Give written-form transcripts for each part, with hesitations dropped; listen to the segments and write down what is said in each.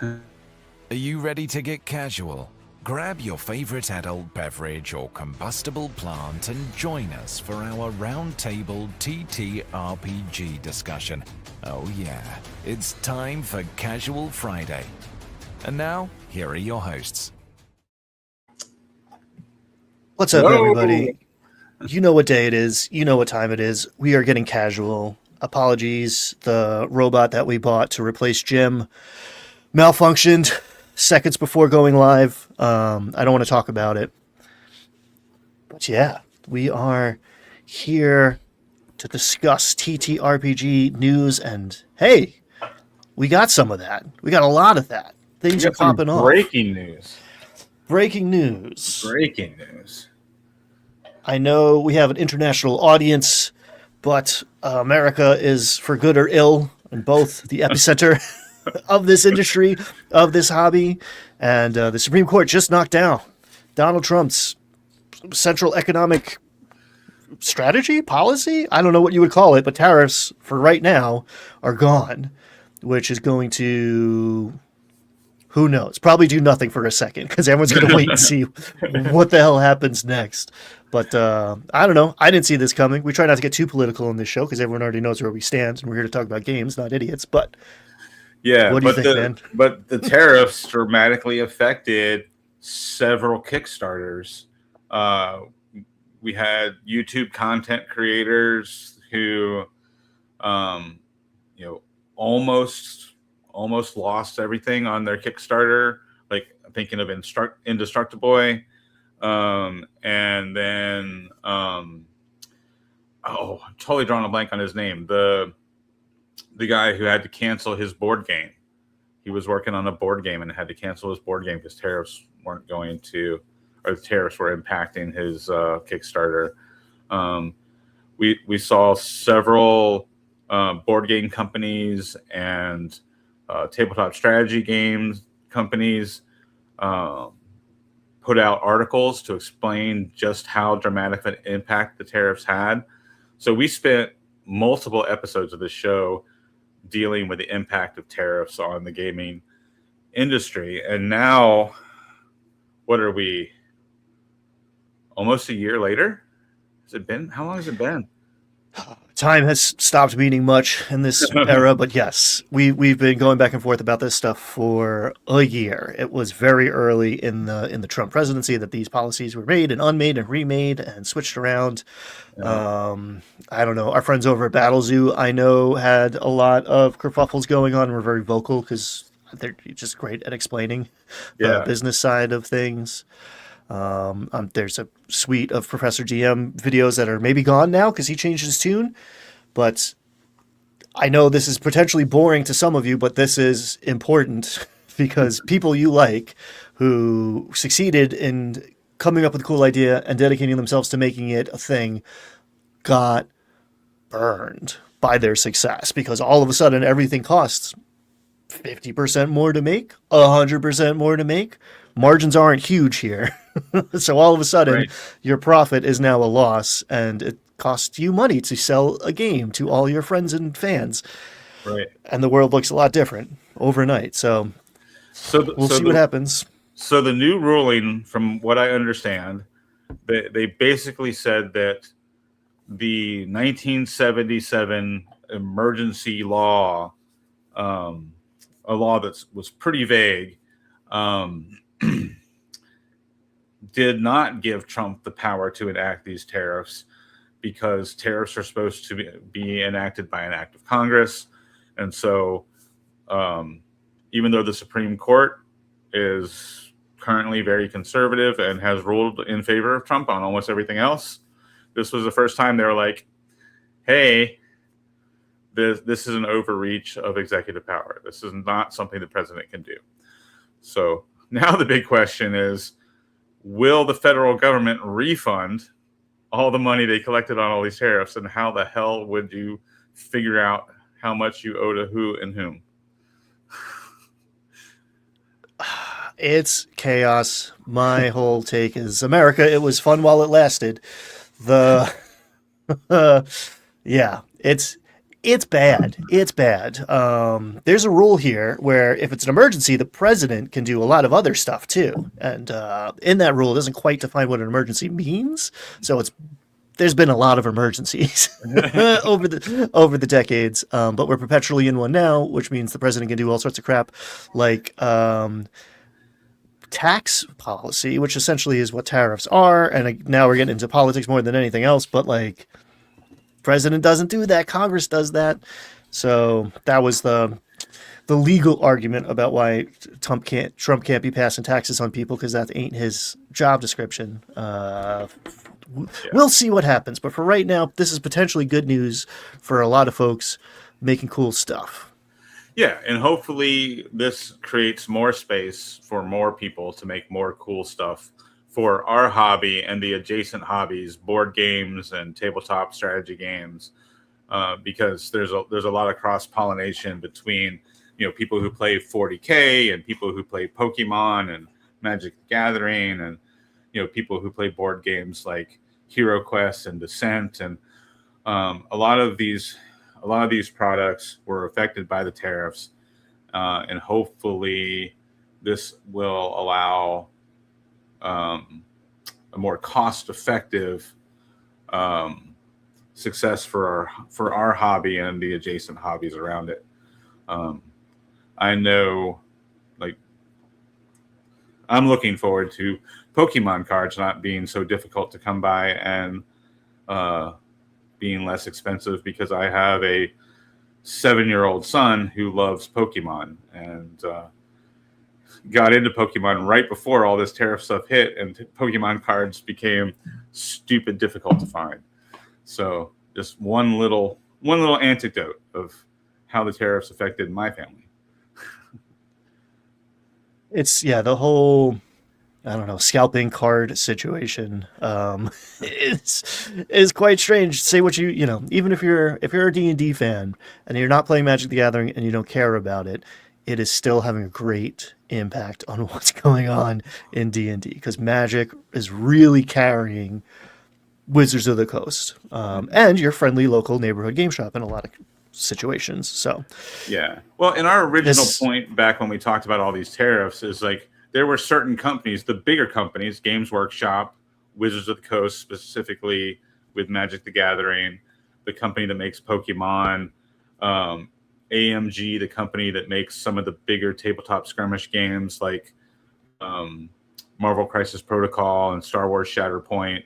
Are you ready to get casual? Grab your favorite adult beverage or combustible plant and join us for our roundtable TTRPG discussion. Oh yeah, it's time for Casual Friday. And now, here are your hosts. What's up, everybody? You know what day it is. You know what time it is. We are getting casual. Apologies. The robot that we bought to replace Jim malfunctioned seconds before going live. I don't want to talk about it. But yeah, we are here to discuss TTRPG news. And hey, we got some of that. We got a lot of that. Things are popping off. Breaking news. Breaking news. Breaking news. I know we have an international audience, but America is, for good or ill, in both the epicenter of this industry, of this hobby. And the Supreme Court just knocked down Donald Trump's central economic strategy, policy? I don't know what you would call it, but tariffs for right now are gone, which is going to... who knows? Probably do nothing for a second because everyone's going to wait and see what the hell happens next. But I don't know. I didn't see this coming. We try not to get too political in this show because everyone already knows where we stand, and we're here to talk about games, not idiots. But yeah, what do you think, man? But the tariffs dramatically affected several Kickstarters. We had YouTube content creators who, almost lost everything on their Kickstarter. Like I'm thinking of Indestructible. And then I'm totally drawing a blank on his name. The guy who had to cancel his board game. He was working on a board game and had to cancel his board game because tariffs weren't going to, or the tariffs were impacting his Kickstarter. We saw several board game companies and tabletop strategy games companies put out articles to explain just how dramatic an impact the tariffs had. So we spent multiple episodes of the show dealing with the impact of tariffs on the gaming industry. And now, what are we? Almost a year later? Has it been? How long has it been? Time has stopped meaning much in this era, but yes, we've been going back and forth about this stuff for a year. It was very early in the Trump presidency that these policies were made and unmade and remade and switched around. Yeah. I don't know. Our friends over at Battle Zoo, I know, had a lot of kerfuffles going on and were very vocal because they're just great at explaining the business side of things. There's a suite of Professor DM videos that are maybe gone now because he changed his tune. But I know this is potentially boring to some of you, but this is important because people you like who succeeded in coming up with a cool idea and dedicating themselves to making it a thing got burned by their success because all of a sudden everything costs 50% more to make, 100% more to make. Margins aren't huge here. So all of a sudden, your profit is now a loss, and it costs you money to sell a game to all your friends and fans. Right. And the world looks a lot different overnight. So we'll see what happens. So the new ruling, from what I understand, they basically said that the 1977 emergency law, a law that was pretty vague, did not give Trump the power to enact these tariffs because tariffs are supposed to be enacted by an act of Congress. And so even though the Supreme Court is currently very conservative and has ruled in favor of Trump on almost everything else, this was the first time they were like, hey, this is an overreach of executive power. This is not something the president can do. So now the big question is, will the federal government refund all the money they collected on all these tariffs? And how the hell would you figure out how much you owe to who and whom? It's chaos. My whole take is America, it was fun while it lasted. Yeah, it's It's bad. It's bad. There's a rule here where if it's an emergency, the president can do a lot of other stuff too. And in that rule, it doesn't quite define what an emergency means. So there's been a lot of emergencies over the decades, but we're perpetually in one now, which means the president can do all sorts of crap, like tax policy, which essentially is what tariffs are. And now we're getting into politics more than anything else, but like president doesn't do that. Congress does that. So that was the legal argument about why Trump can't be passing taxes on people because that ain't his job description. We'll see what happens, but for right now, this is potentially good news for a lot of folks making cool stuff. Yeah, and hopefully this creates more space for more people to make more cool stuff for our hobby and the adjacent hobbies, board games and tabletop strategy games, because there's a lot of cross pollination between people who play 40K and people who play Pokemon and Magic the Gathering, and people who play board games like Hero Quest and Descent, and a lot of these products were affected by the tariffs, and hopefully this will allow a more cost-effective success for our hobby and the adjacent hobbies around it. I know, like, I'm looking forward to Pokemon cards not being so difficult to come by and being less expensive, because I have a 7-year-old son who loves Pokemon and got into Pokemon right before all this tariff stuff hit, and Pokemon cards became stupid difficult to find. So just one little anecdote of how the tariffs affected my family. It's the whole, I don't know, scalping card situation is quite strange. Say what even if you're a D&D fan and you're not playing Magic the Gathering and you don't care about it, it is still having a great impact on what's going on in D&D, because Magic is really carrying Wizards of the Coast and your friendly local neighborhood game shop in a lot of situations. So yeah, well, in our original point back when we talked about all these tariffs is like there were certain companies, the bigger companies, Games Workshop, Wizards of the Coast specifically with Magic the Gathering, the company that makes Pokemon, AMG, the company that makes some of the bigger tabletop skirmish games like Marvel Crisis Protocol and Star Wars Shatterpoint.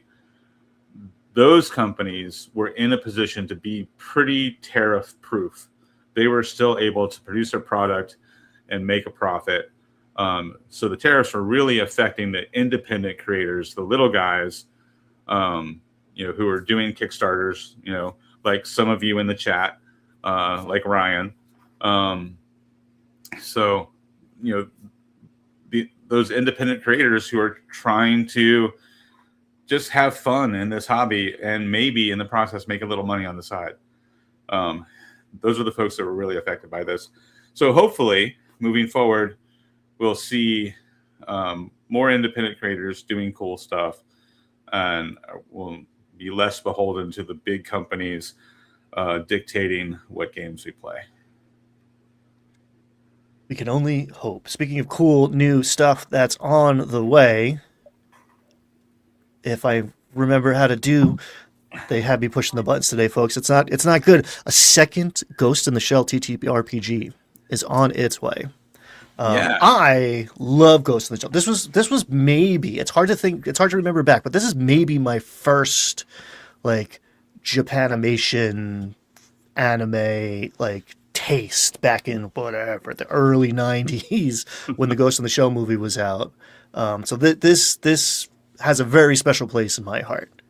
Those companies were in a position to be pretty tariff proof. They were still able to produce a product and make a profit. So the tariffs were really affecting the independent creators, the little guys, who are doing Kickstarters, like some of you in the chat, like Ryan. So, those independent creators who are trying to just have fun in this hobby and maybe in the process make a little money on the side. Those are the folks that were really affected by this. So hopefully, moving forward, we'll see more independent creators doing cool stuff, and we'll be less beholden to the big companies dictating what games we play. We can only hope. Speaking of cool new stuff that's on the way, if I remember how to do, they had me pushing the buttons today, folks. It's not good. A second Ghost in the Shell TTRPG is on its way. Yeah. I love Ghost in the Shell. This was maybe, it's hard to remember back, but this is maybe my first like Japanimation anime like taste back in whatever the early 90s when the Ghost in the Shell movie was out. So this has a very special place in my heart.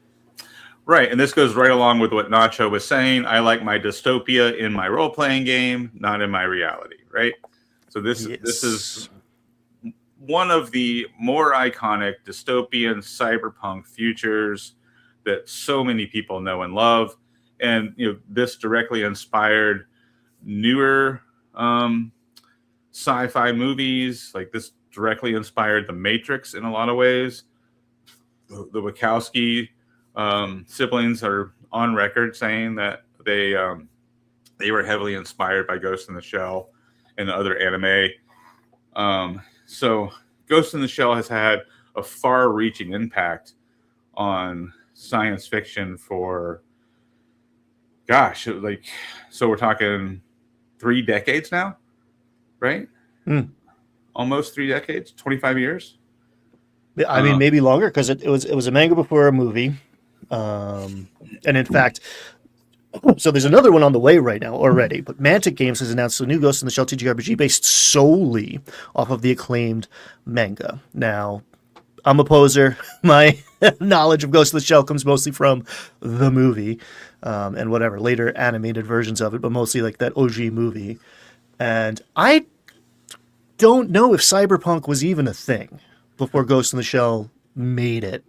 Right, and this goes right along with what Nacho was saying. I like my dystopia in my role-playing game, not in my reality, right? So this is one of the more iconic dystopian cyberpunk futures that so many people know and love. And this directly inspired newer sci-fi movies. Like this directly inspired The Matrix in a lot of ways. The Wachowski siblings are on record saying that they They were heavily inspired by Ghost in the Shell and other anime. So Ghost in the Shell has had a far-reaching impact on science fiction for, gosh, like, so we're talking 3 decades now, right? Almost 3 decades, 25 years. I mean, maybe longer, because it was a manga before a movie, and in fact, so there's another one on the way right now already. But Mantic Games has announced a new Ghost in the Shell TTRPG based solely off of the acclaimed manga. Now, I'm a poser. My knowledge of Ghost in the Shell comes mostly from the movie, and whatever later animated versions of it, but mostly like that OG movie. And I don't know if cyberpunk was even a thing before Ghost in the Shell made it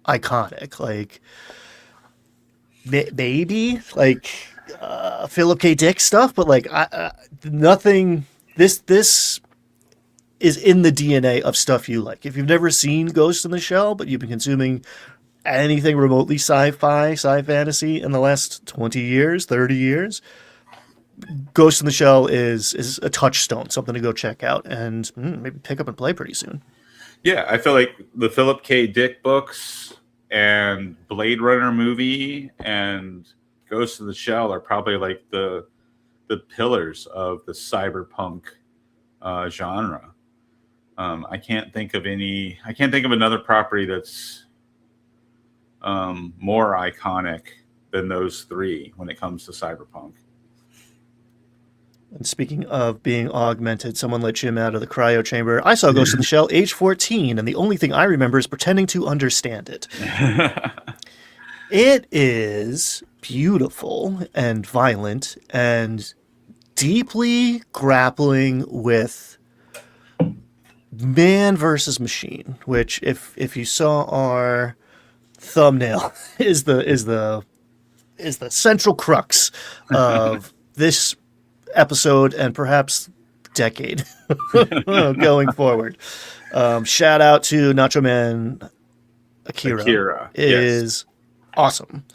iconic. Like, maybe like Philip K. Dick stuff, but like nothing. This is in the DNA of stuff you like. If you've never seen Ghost in the Shell, but you've been consuming anything remotely sci-fi, sci-fantasy in the last 20 years, 30 years, Ghost in the Shell is a touchstone, something to go check out and maybe pick up and play pretty soon. Yeah, I feel like the Philip K. Dick books and Blade Runner movie and Ghost in the Shell are probably like the pillars of the cyberpunk genre. I can't think of another property that's more iconic than those 3 when it comes to cyberpunk. And speaking of being augmented, someone let Jim out of the cryo chamber. I saw Ghost in the Shell age 14, and the only thing I remember is pretending to understand it. It is beautiful and violent and deeply grappling with man versus machine, which if you saw our thumbnail is the central crux of this episode and perhaps decade going forward. Shout out to Nacho Man Akira. Is awesome.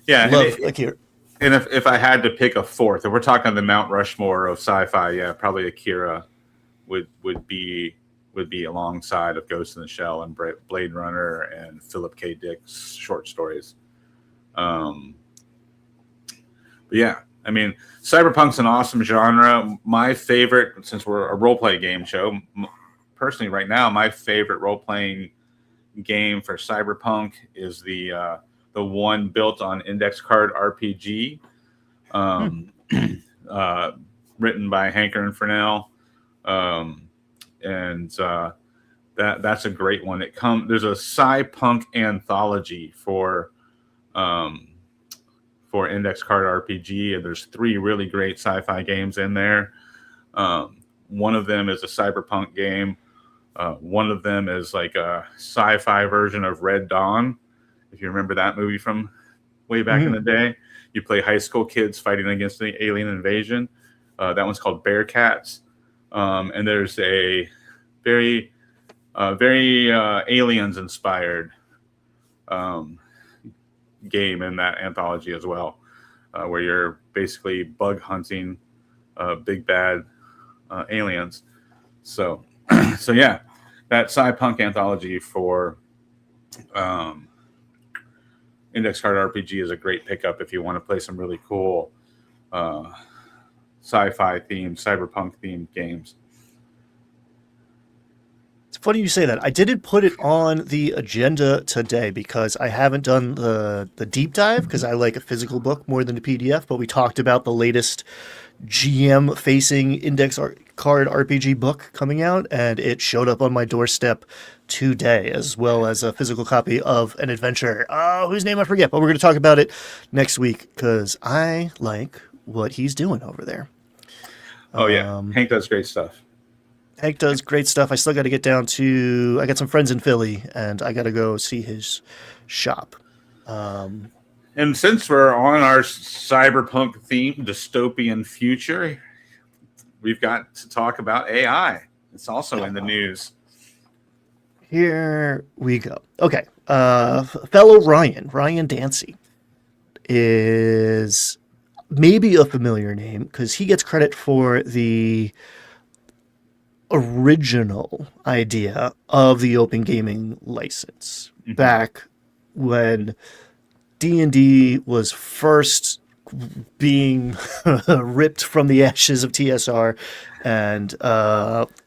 Yeah, love Akira. And if I had to pick a 4th, if we're talking the Mount Rushmore of sci-fi, yeah, probably Akira would be alongside of Ghost in the Shell and Blade Runner and Philip K. Dick's short stories. But yeah, I mean, cyberpunk's an awesome genre. My favorite, since we're a role-play game show, personally right now, my favorite role-playing game for cyberpunk is the one built on index card RPG, written by Hanker and Furnell. That's a great one. There's a sci-punk anthology for index card RPG, and there's 3 really great sci-fi games in there. One of them is a cyberpunk game. One of them is like a sci-fi version of Red Dawn. If you remember that movie from way back in the day, you play high school kids fighting against the alien invasion. That one's called Bearcats. And there's a very aliens inspired game in that anthology as well, where you're basically bug hunting big bad aliens. So yeah, that sci-punk anthology for index card RPG is a great pickup if you want to play some really cool sci-fi themed, cyberpunk themed games. It's funny you say that. I didn't put it on the agenda today because I haven't done the deep dive, because I like a physical book more than a PDF, but we talked about the latest GM-facing index card RPG book coming out, and it showed up on my doorstep today, as well as a physical copy of an adventure, whose name I forget, but we're going to talk about it next week, because I like what he's doing over there. Oh, yeah. Hank does great stuff. Hank does great stuff. I still got to get down to... I got some friends in Philly, and I got to go see his shop. And since we're on our cyberpunk theme, dystopian future, we've got to talk about AI. It's also in the news. Here we go. Okay. Fellow Ryan Dancy, is maybe a familiar name because he gets credit for the original idea of the open gaming license back when D&D was first being ripped from the ashes of TSR and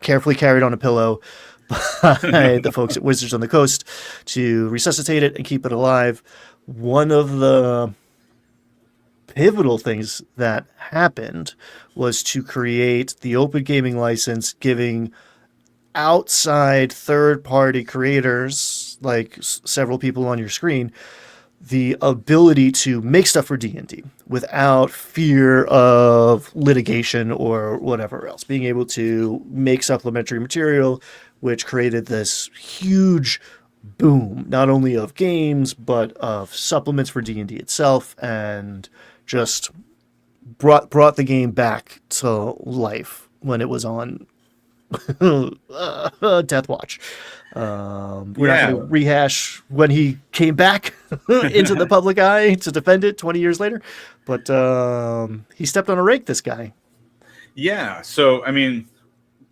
carefully carried on a pillow by the folks at Wizards on the Coast to resuscitate it and keep it alive. One of the pivotal things that happened was to create the open gaming license, giving outside third-party creators, like several people on your screen, the ability to make stuff for D&D without fear of litigation or whatever else. Being able to make supplementary material, which created this huge boom, not only of games, but of supplements for D&D itself, and just brought the game back to life when it was on Death Watch. We're not going to rehash when he came back into the public eye to defend it 20 years later, but he stepped on a rake, this guy. Yeah, so, I mean,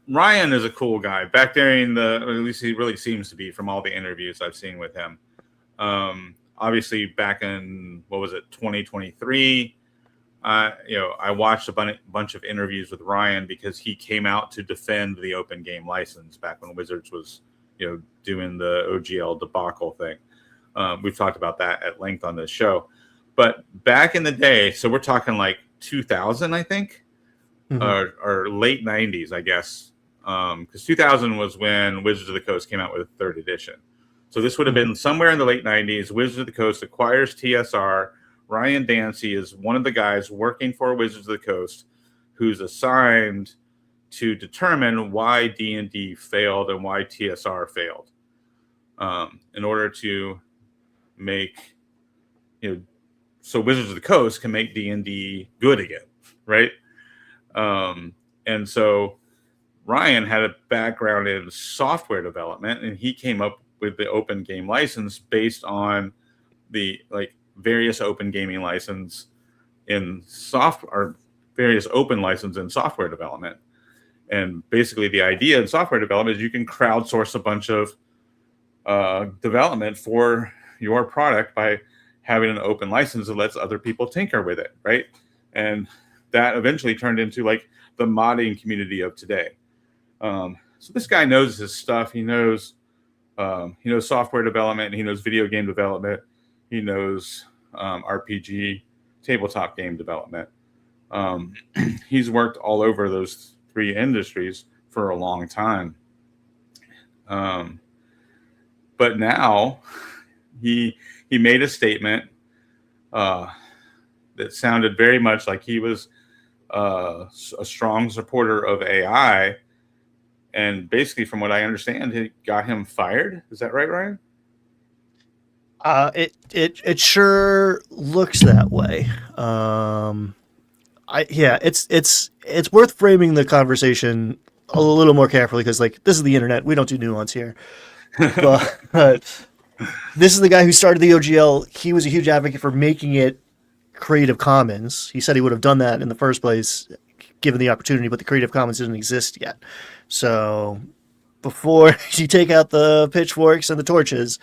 Ryan is a cool guy. Back during at least he really seems to be from all the interviews I've seen with him. Obviously, back in, 2023, I watched a bunch of interviews with Ryan because he came out to defend the open game license back when Wizards was, doing the OGL debacle thing. We've talked about that at length on this show. But back in the day, so we're talking like 2000, I think, or late 90s, I guess. Because 2000 was when Wizards of the Coast came out with a 3rd edition. So this would have been somewhere in the late 90s. Wizards of the Coast acquires TSR. Ryan Dancy is one of the guys working for Wizards of the Coast who's assigned to determine why D&D failed and why TSR failed, in order to make, so Wizards of the Coast can make D&D good again, right? And so Ryan had a background in software development, and he came up with the open game license based on the various open gaming license in various open license in software development. And basically the idea in software development is you can crowdsource a bunch of development for your product by having an open license that lets other people tinker with it, right? And that eventually turned into the modding community of today. So this guy knows his stuff. He knows software development. He knows video game development. He knows RPG, tabletop game development. He's worked all over those 3 industries for a long time. But now he made a statement that sounded very much like he was a strong supporter of AI. And basically, from what I understand, it got him fired. Is that right, Ryan? It sure looks that way. It's worth framing the conversation a little more carefully because this is the internet. We don't do nuance here. But this is the guy who started the OGL. He was a huge advocate for making it Creative Commons. He said he would have done that in the first place given the opportunity, but the Creative Commons didn't exist yet. So before you take out the pitchforks and the torches,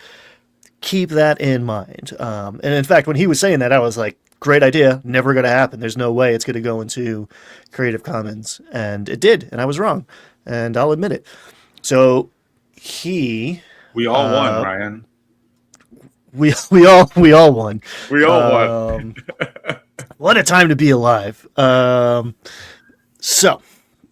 keep that in mind. And in fact, when he was saying that, I was like, great idea. Never going to happen. There's no way it's going to go into Creative Commons. And it did. And I was wrong. And I'll admit it. So we all won, Ryan. We all won. We all won. What a time to be alive. So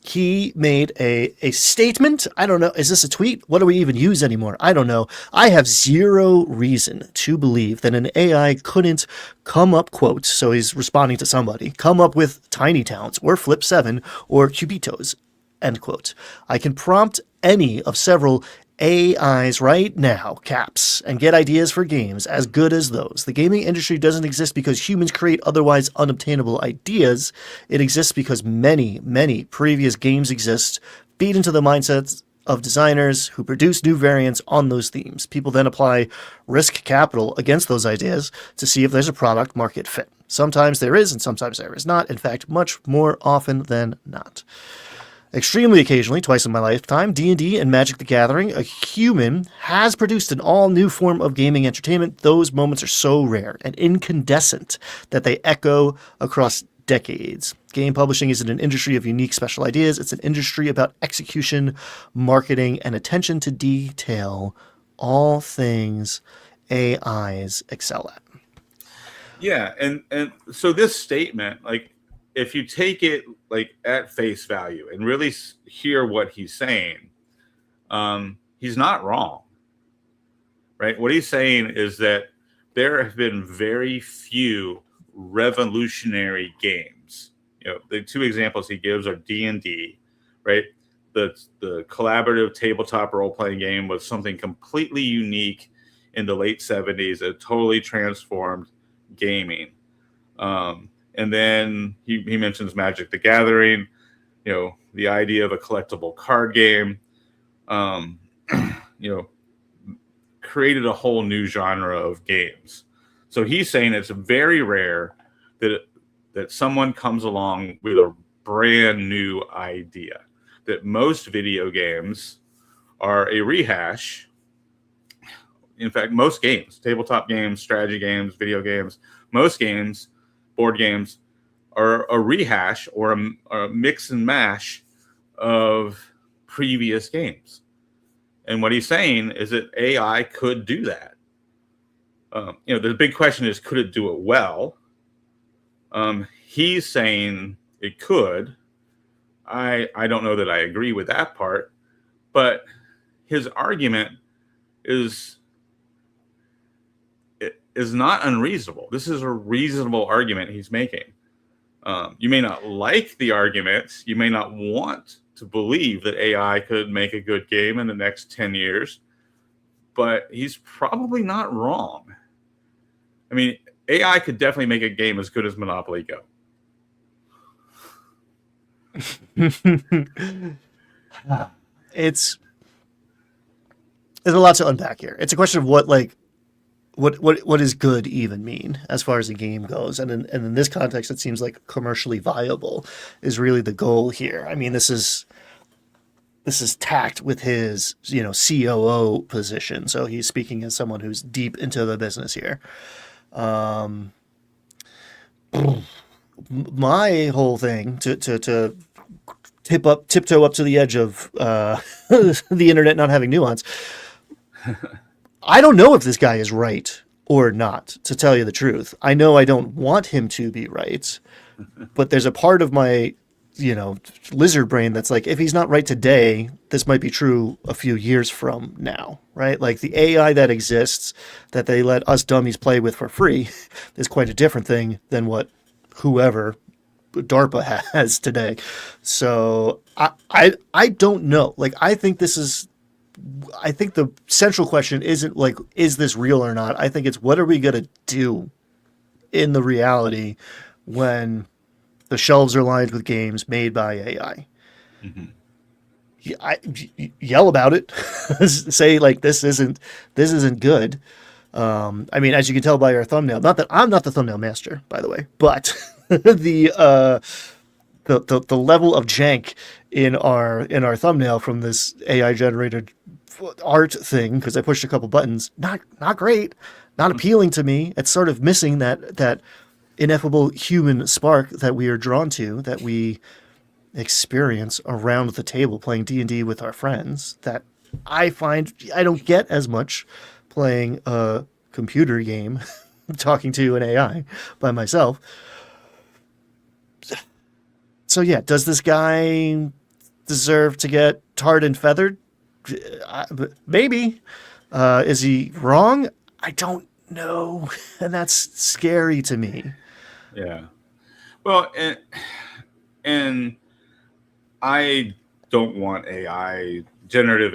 he made a statement. I don't know. Is this a tweet? What do we even use anymore? I don't know. I have zero reason to believe that an AI couldn't come up, quote, so he's responding to somebody, come up with Tiny Towns or Flip 7 or Cubitos, end quote. I can prompt any of several AIs right now, caps, and get ideas for games as good as those. The gaming industry doesn't exist because humans create otherwise unobtainable ideas. It exists because many, many previous games exist, feed into the mindsets of designers who produce new variants on those themes. People then apply risk capital against those ideas to see if there's a product market fit. Sometimes there is, and sometimes there is not. In fact, much more often than not. Extremely occasionally, twice in my lifetime, D&D and Magic the Gathering, a human has produced an all-new form of gaming entertainment. Those moments are so rare and incandescent that they echo across decades. Game publishing isn't an industry of unique special ideas. It's an industry about execution, marketing, and attention to detail. All things AIs excel at. Yeah, and so this statement, like, if you take it like at face value and really hear what he's saying, he's not wrong, right? What he's saying is that there have been very few revolutionary games. The two examples he gives are D&D, right? The collaborative tabletop role-playing game was something completely unique in the late 70s. It totally transformed gaming. And then he mentions Magic the Gathering, the idea of a collectible card game, created a whole new genre of games. So he's saying it's very rare that someone comes along with a brand new idea, that most video games are a rehash. In fact, most games, tabletop games, strategy games, video games, most games, board games, are a rehash or a mix and mash of previous games. And what he's saying is that AI could do that. The big question is, could it do it well? He's saying it could. I don't know that I agree with that part, but his argument is not unreasonable. This is a reasonable argument he's making. You may not like the arguments. You may not want to believe that AI could make a good game in the next 10 years, but he's probably not wrong. I mean, AI could definitely make a game as good as Monopoly Go. There's a lot to unpack here. It's a question of what does good even mean as far as the game goes, and in this context, it seems like commercially viable is really the goal here. I mean, this is tacked with his COO position, so he's speaking as someone who's deep into the business here. My whole thing to tiptoe up to the edge of the internet not having nuance. I don't know if this guy is right or not, to tell you the truth. I know I don't want him to be right, but there's a part of my, lizard brain that's like, if he's not right today, this might be true a few years from now, right? Like the AI that exists that they let us dummies play with for free is quite a different thing than what whoever DARPA has today. So I don't know. Like, I think the central question isn't like, is this real or not? I think it's, what are we going to do in the reality when the shelves are lined with games made by AI? Mm-hmm. Yell about it. Say like, this isn't good. I mean, as you can tell by our thumbnail, not that I'm not the thumbnail master, by the way, but the level of jank in our thumbnail from this AI generated art thing, because I pushed a couple buttons, not great, not appealing to me. It's sort of missing that ineffable human spark that we are drawn to, that we experience around the table playing D&D with our friends, that I find I don't get as much playing a computer game talking to an AI by myself. So yeah, does this guy deserve to get tarred and feathered? Maybe. Is he wrong? I don't know. And that's scary to me. Yeah. Well, and I don't want generative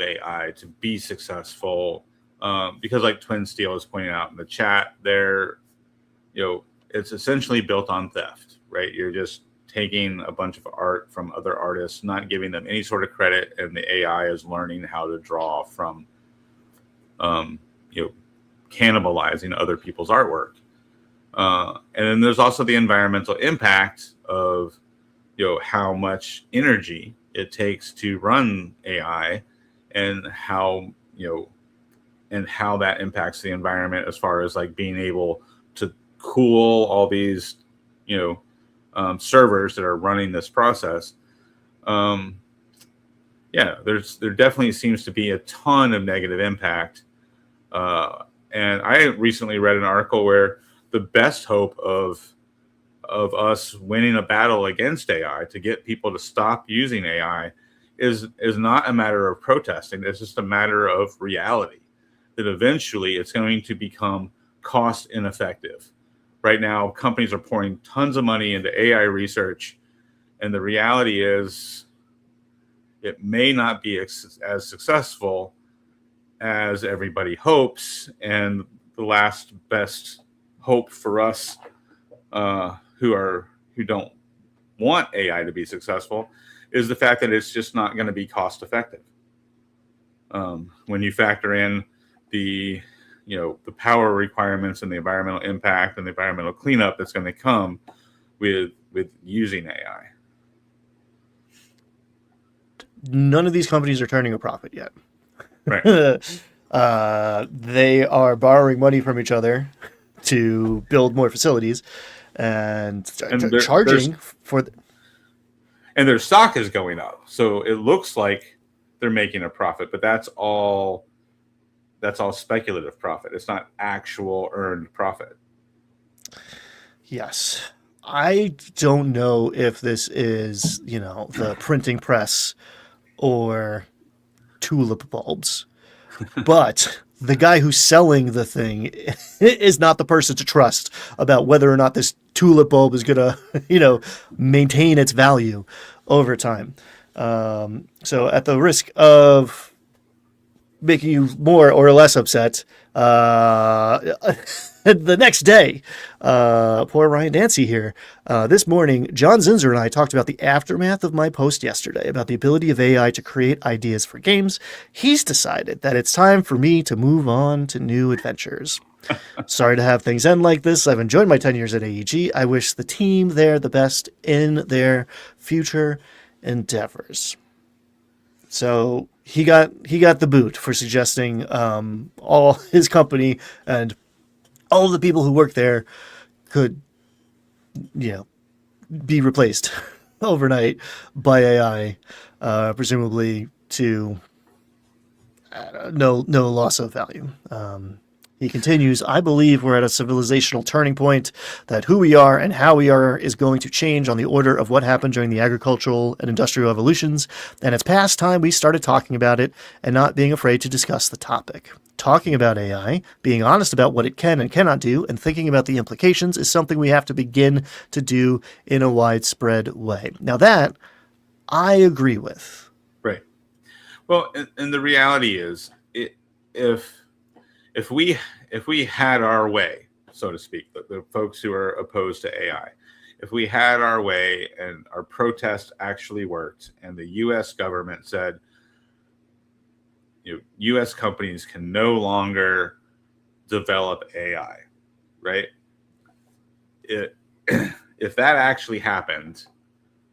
AI to be successful, because like Twin Steel is pointing out in the chat there, it's essentially built on theft, right? You're just taking a bunch of art from other artists, not giving them any sort of credit, and the AI is learning how to draw from, cannibalizing other people's artwork. And then there's also the environmental impact of how much energy it takes to run AI, and how that impacts the environment as far as like being able to cool all these servers that are running this process. There definitely seems to be a ton of negative impact. And I recently read an article where the best hope of us winning a battle against AI to get people to stop using AI is not a matter of protesting. It's just a matter of reality, that eventually it's going to become cost ineffective. Right now, companies are pouring tons of money into AI research, and the reality is it may not be as successful as everybody hopes. And the last best hope for us who don't want AI to be successful is the fact that it's just not going to be cost effective. When you factor in the power requirements and the environmental impact and the environmental cleanup that's going to come with using AI. None of these companies are turning a profit yet. Right. They are borrowing money from each other to build more facilities and charging for. And their stock is going up, so it looks like they're making a profit, but that's all speculative profit. It's not actual earned profit. Yes. I don't know if this is, the printing press or tulip bulbs, but the guy who's selling the thing is not the person to trust about whether or not this tulip bulb is going to, maintain its value over time. So at the risk of making you more or less upset, the next day, poor Ryan Dancy here, this morning, John Zinzer and I talked about the aftermath of my post yesterday about the ability of AI to create ideas for games. He's decided that it's time for me to move on to new adventures. Sorry to have things end like this. I've enjoyed my 10 years at AEG. I wish the team there the best in their future endeavors. So he got the boot for suggesting all his company and all of the people who work there could, be replaced overnight by AI, presumably to no loss of value. He continues, I believe we're at a civilizational turning point, that who we are and how we are is going to change on the order of what happened during the agricultural and industrial revolutions, and it's past time we started talking about it and not being afraid to discuss the topic. Talking about AI, being honest about what it can and cannot do, and thinking about the implications is something we have to begin to do in a widespread way. Now that, I agree with. Right. Well, and the reality is, if we had our way, so to speak, the folks who are opposed to AI, if we had our way and our protest actually worked and the U.S. government said, U.S. companies can no longer develop AI, right? If that actually happened,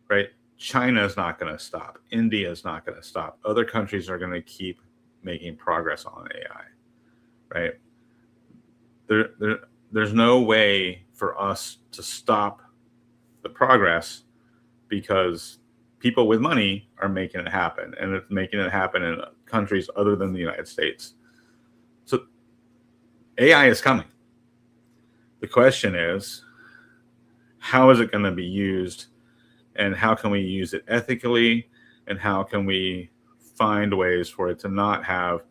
right, China is not going to stop. India is not going to stop. Other countries are going to keep making progress on AI, right? There's no way for us to stop the progress because people with money are making it happen, and it's making it happen in countries other than the United States. So AI is coming. The question is, how is it going to be used, and how can we use it ethically, and how can we find ways for it to not have,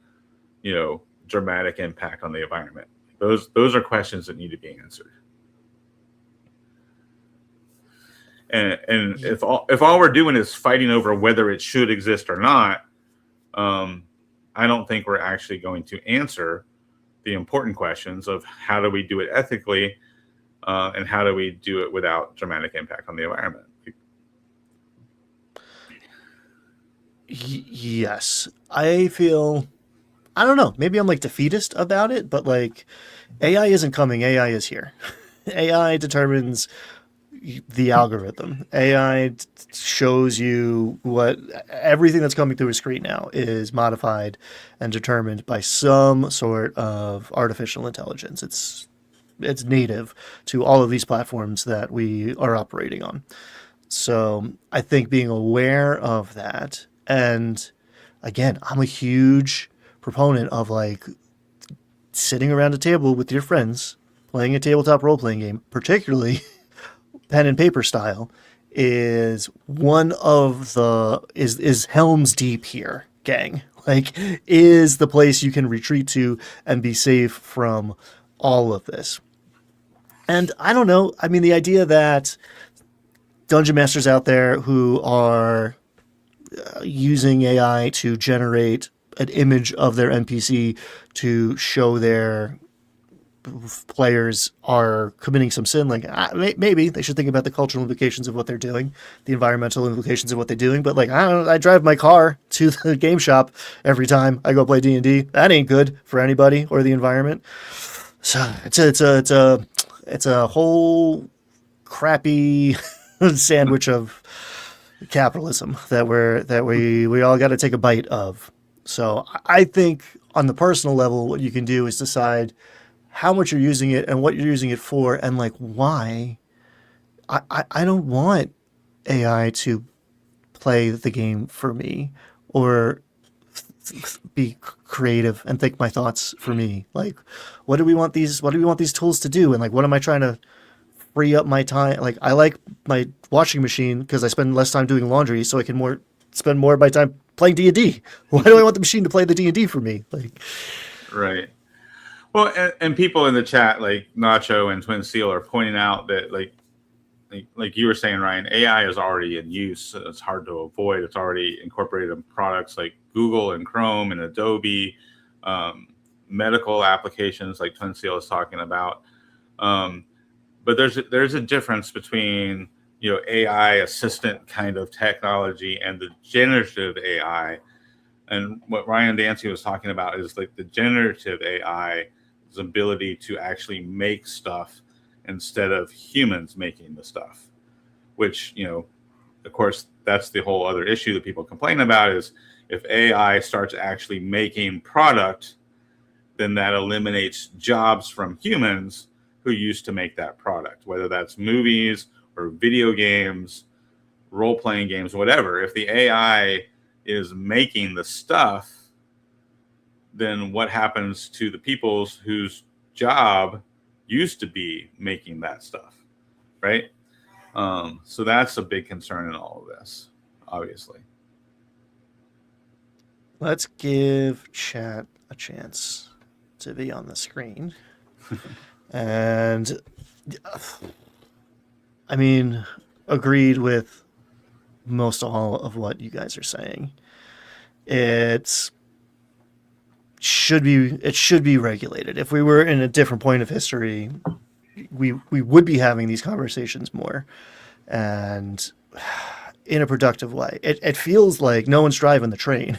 dramatic impact on the environment? Those are questions that need to be answered. And if all we're doing is fighting over whether it should exist or not, I don't think we're actually going to answer the important questions of how do we do it ethically, and how do we do it without dramatic impact on the environment. Yes, I feel, I don't know, maybe I'm like defeatist about it, but like AI isn't coming, AI is here. AI determines the algorithm. AI shows you what everything that's coming through a screen now is modified and determined by some sort of artificial intelligence. It's native to all of these platforms that we are operating on. So I think being aware of that, and again, I'm a huge proponent of like sitting around a table with your friends playing a tabletop role playing game, particularly pen and paper style, is one of the is Helm's Deep here, gang. Like, is the place you can retreat to and be safe from all of this. And I don't know. I mean, the idea that dungeon masters out there who are using AI to generate an image of their NPC to show their players are committing some sin, like maybe they should think about the cultural implications of what they're doing, the environmental implications of what they're doing. But like, I don't know, I drive my car to the game shop every time I go play D&D. That ain't good for anybody or the environment. So it's a whole crappy sandwich of capitalism that we all got to take a bite of. So I think on the personal level, what you can do is decide how much you're using it and what you're using it for, and like why. I don't want AI to play the game for me or be creative and think my thoughts for me. Like, what do we want these tools to do, and like what am I trying to free up my time? Like, I like my washing machine because I spend less time doing laundry, so I can spend more of my time playing D&D. Why do I want the machine to play the D&D for me? Like, Right. Well, and people in the chat like Nacho and Twin Seal are pointing out that like you were saying, Ryan, AI is already in use. So it's hard to avoid. It's already incorporated in products like Google and Chrome and Adobe, medical applications like Twin Seal is talking about. But there's a difference between AI assistant kind of technology and the generative AI. And what Ryan Dancy was talking about is like the generative AI's ability to actually make stuff instead of humans making the stuff, which, of course, that's the whole other issue that people complain about is if AI starts actually making product, then that eliminates jobs from humans who used to make that product, whether that's movies or video games, role-playing games, whatever. If the AI is making the stuff, then what happens to the people whose job used to be making that stuff, right? So that's a big concern in all of this, obviously. let's give chat a chance to be on the screen. And I mean, agreed with most all of what you guys are saying. It should be regulated. If we were in a different point of history, we would be having these conversations more and in a productive way. It feels like no one's driving the train.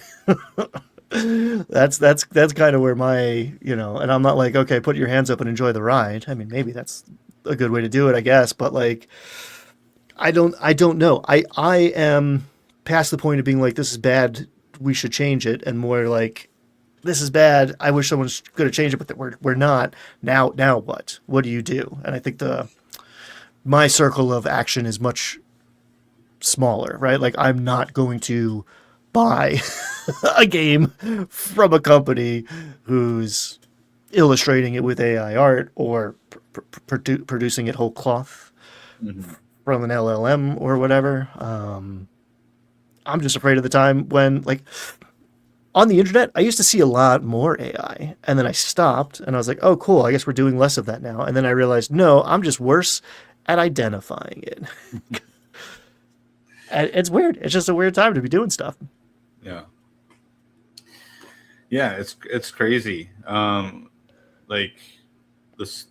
That's kind of where my, and I'm not like, okay, put your hands up and enjoy the ride. I mean, maybe that's a good way to do it, I guess, but like I don't know. I am past the point of being like, this is bad, we should change it, and more like, this is bad, I wish someone's going to change it, but we're not. Now what? What do you do? And I think my circle of action is much smaller, right? Like, I'm not going to buy a game from a company who's illustrating it with AI art or producing it whole cloth from an LLM or whatever. I'm just afraid of the time when, like, on the internet, I used to see a lot more AI, and then I stopped, and I was like, oh, cool, I guess we're doing less of that now. And then I realized, no, I'm just worse at identifying it. And it's weird. It's just a weird time to be doing stuff. Yeah. Yeah, it's crazy. Like this,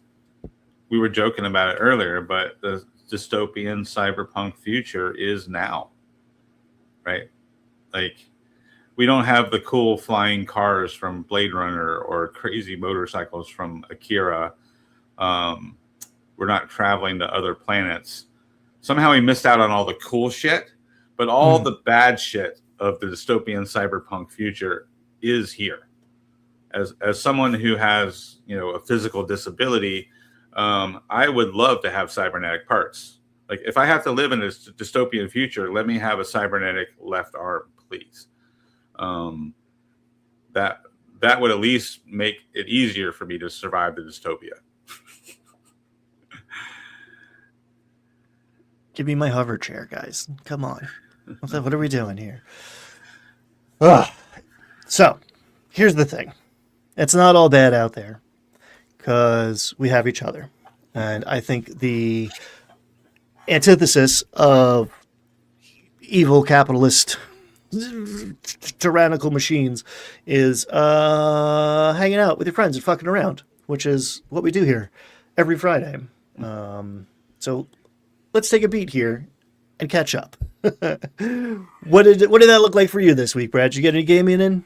we were joking about it earlier, but the dystopian cyberpunk future is now, right? Like, we don't have the cool flying cars from Blade Runner or crazy motorcycles from Akira. We're we're not traveling to other planets. Somehow he missed out on all the cool shit, but all the bad shit of the dystopian cyberpunk future is here. As someone who has, you know, a physical disability, I would love to have cybernetic parts. Like, if I have to live in a dystopian future, let me have a cybernetic left arm, please. That would at least make it easier for me to survive the dystopia. Give me my hover chair, guys. Come on. What are we doing here? Ugh. So, here's the thing. It's not all bad out there because we have each other. And I think the antithesis of evil capitalist tyrannical machines is hanging out with your friends and fucking around, which is what we do here every Friday. So let's take a beat here and catch up. What did that look like for you this week, Brad? Did you get any gaming in?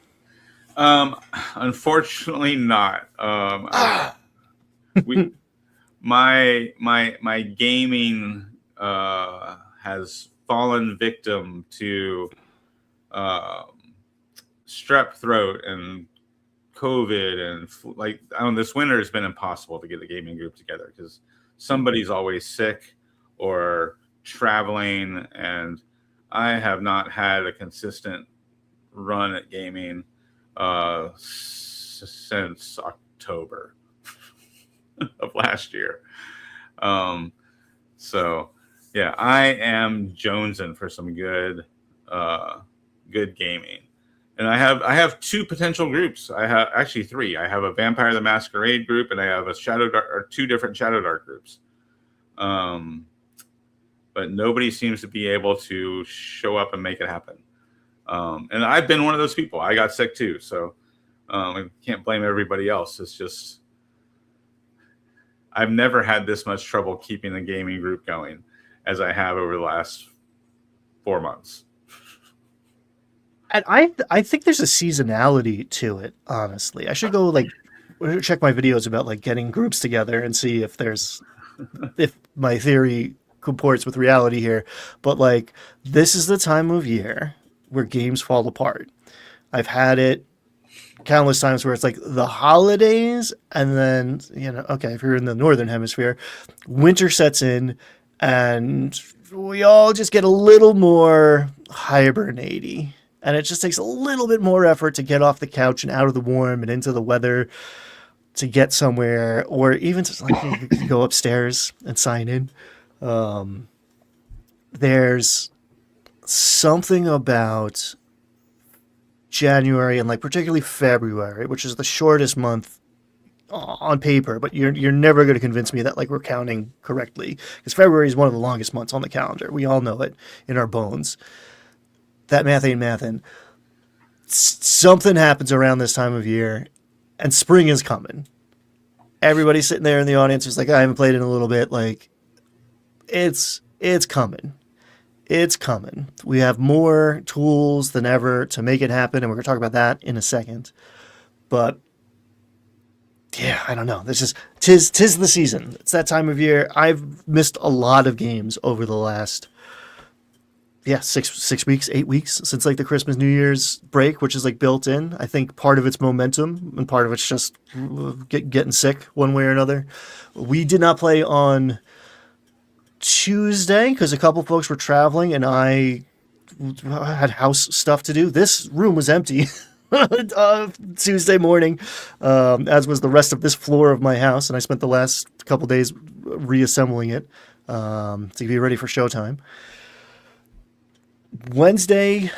Unfortunately not. My gaming has fallen victim to strep throat and COVID, and like, I don't know, this winter has been impossible to get a gaming group together because somebody's always sick or traveling, and I have not had a consistent run at gaming since October of last year. So yeah, I am jonesing for some good gaming. And I have two potential groups. I have actually three. I have a Vampire the Masquerade group, and I have a two different Shadow Dark groups. But nobody seems to be able to show up and make it happen. And I've been one of those people. I got sick too, so I can't blame everybody else. It's just I've never had this much trouble keeping a gaming group going as I have over the last 4 months. And I think there's a seasonality to it, honestly. I should go check my videos about like getting groups together and see if my theory comports with reality here. But like, this is the time of year where games fall apart. I've had it countless times where it's like the holidays, and then, you know, okay, if you're in the northern hemisphere, winter sets in and we all just get a little more hibernating. And it just takes a little bit more effort to get off the couch and out of the warm and into the weather to get somewhere, or even to like go upstairs and sign in. There's something about January and like particularly February, which is the shortest month on paper, but you're never going to convince me that like we're counting correctly, because February is one of the longest months on the calendar. We all know it in our bones. That math ain't mathin'. Something happens around this time of year, and spring is coming. Everybody's sitting there in the audience who's like, I haven't played in a little bit. Like, it's coming. It's coming. We have more tools than ever to make it happen, and we're going to talk about that in a second. But yeah, I don't know. Tis the season. It's that time of year. I've missed a lot of games over the last 6 weeks, 8 weeks since like the Christmas New Year's break, which is like built in. I think part of it's momentum and part of it's just getting sick one way or another. We did not play on Tuesday because a couple folks were traveling and I had house stuff to do. This room was empty Tuesday morning, as was the rest of this floor of my house, and I spent the last couple days reassembling it to be ready for showtime. Wednesday,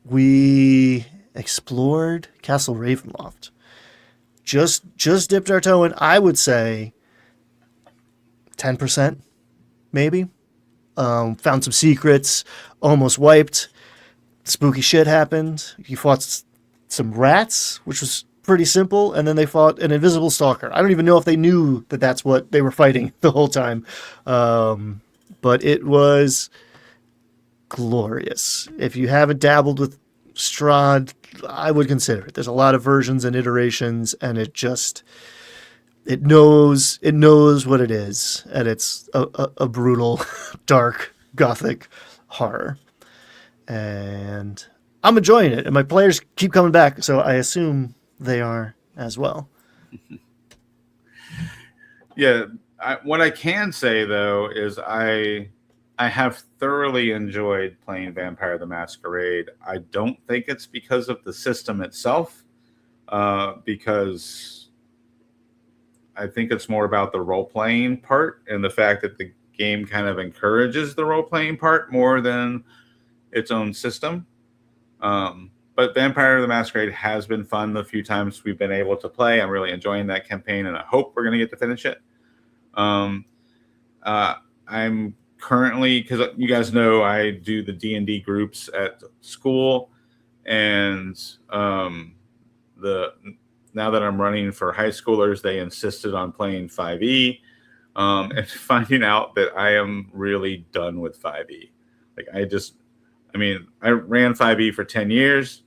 we explored Castle Ravenloft. Just dipped our toe in, I would say 10%, maybe. Found some secrets, almost wiped. Spooky shit happened. You fought some rats, which was pretty simple, and then they fought an invisible stalker. I don't even know if they knew that that's what they were fighting the whole time. But it was glorious. If you haven't dabbled with Strahd, I would consider it. There's a lot of versions and iterations, and it just It knows what it is, and it's a brutal, dark, gothic horror. And I'm enjoying it, and my players keep coming back, so I assume they are as well. Yeah, what I can say though is I have thoroughly enjoyed playing Vampire the Masquerade. I don't think it's because of the system itself, because I think it's more about the role playing part and the fact that the game kind of encourages the role playing part more than its own system. But Vampire the Masquerade has been fun the few times we've been able to play. I'm really enjoying that campaign, and I hope we're going to get to finish it. I'm currently, because you guys know I do the D&D groups at school, and now that I'm running for high schoolers, they insisted on playing 5e, and finding out that I am really done with 5e. Like I ran 5e for 10 years,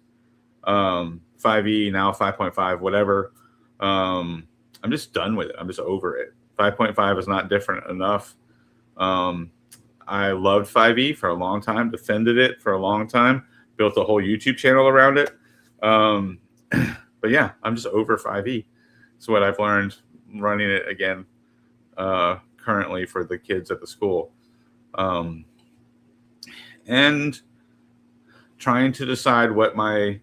5e, now 5.5, whatever. I'm just done with it. I'm just over it. 5.5 is not different enough. I loved 5e for a long time, defended it for a long time, built a whole YouTube channel around it. But yeah, I'm just over 5e. It's what I've learned running it again currently for the kids at the school. And trying to decide what my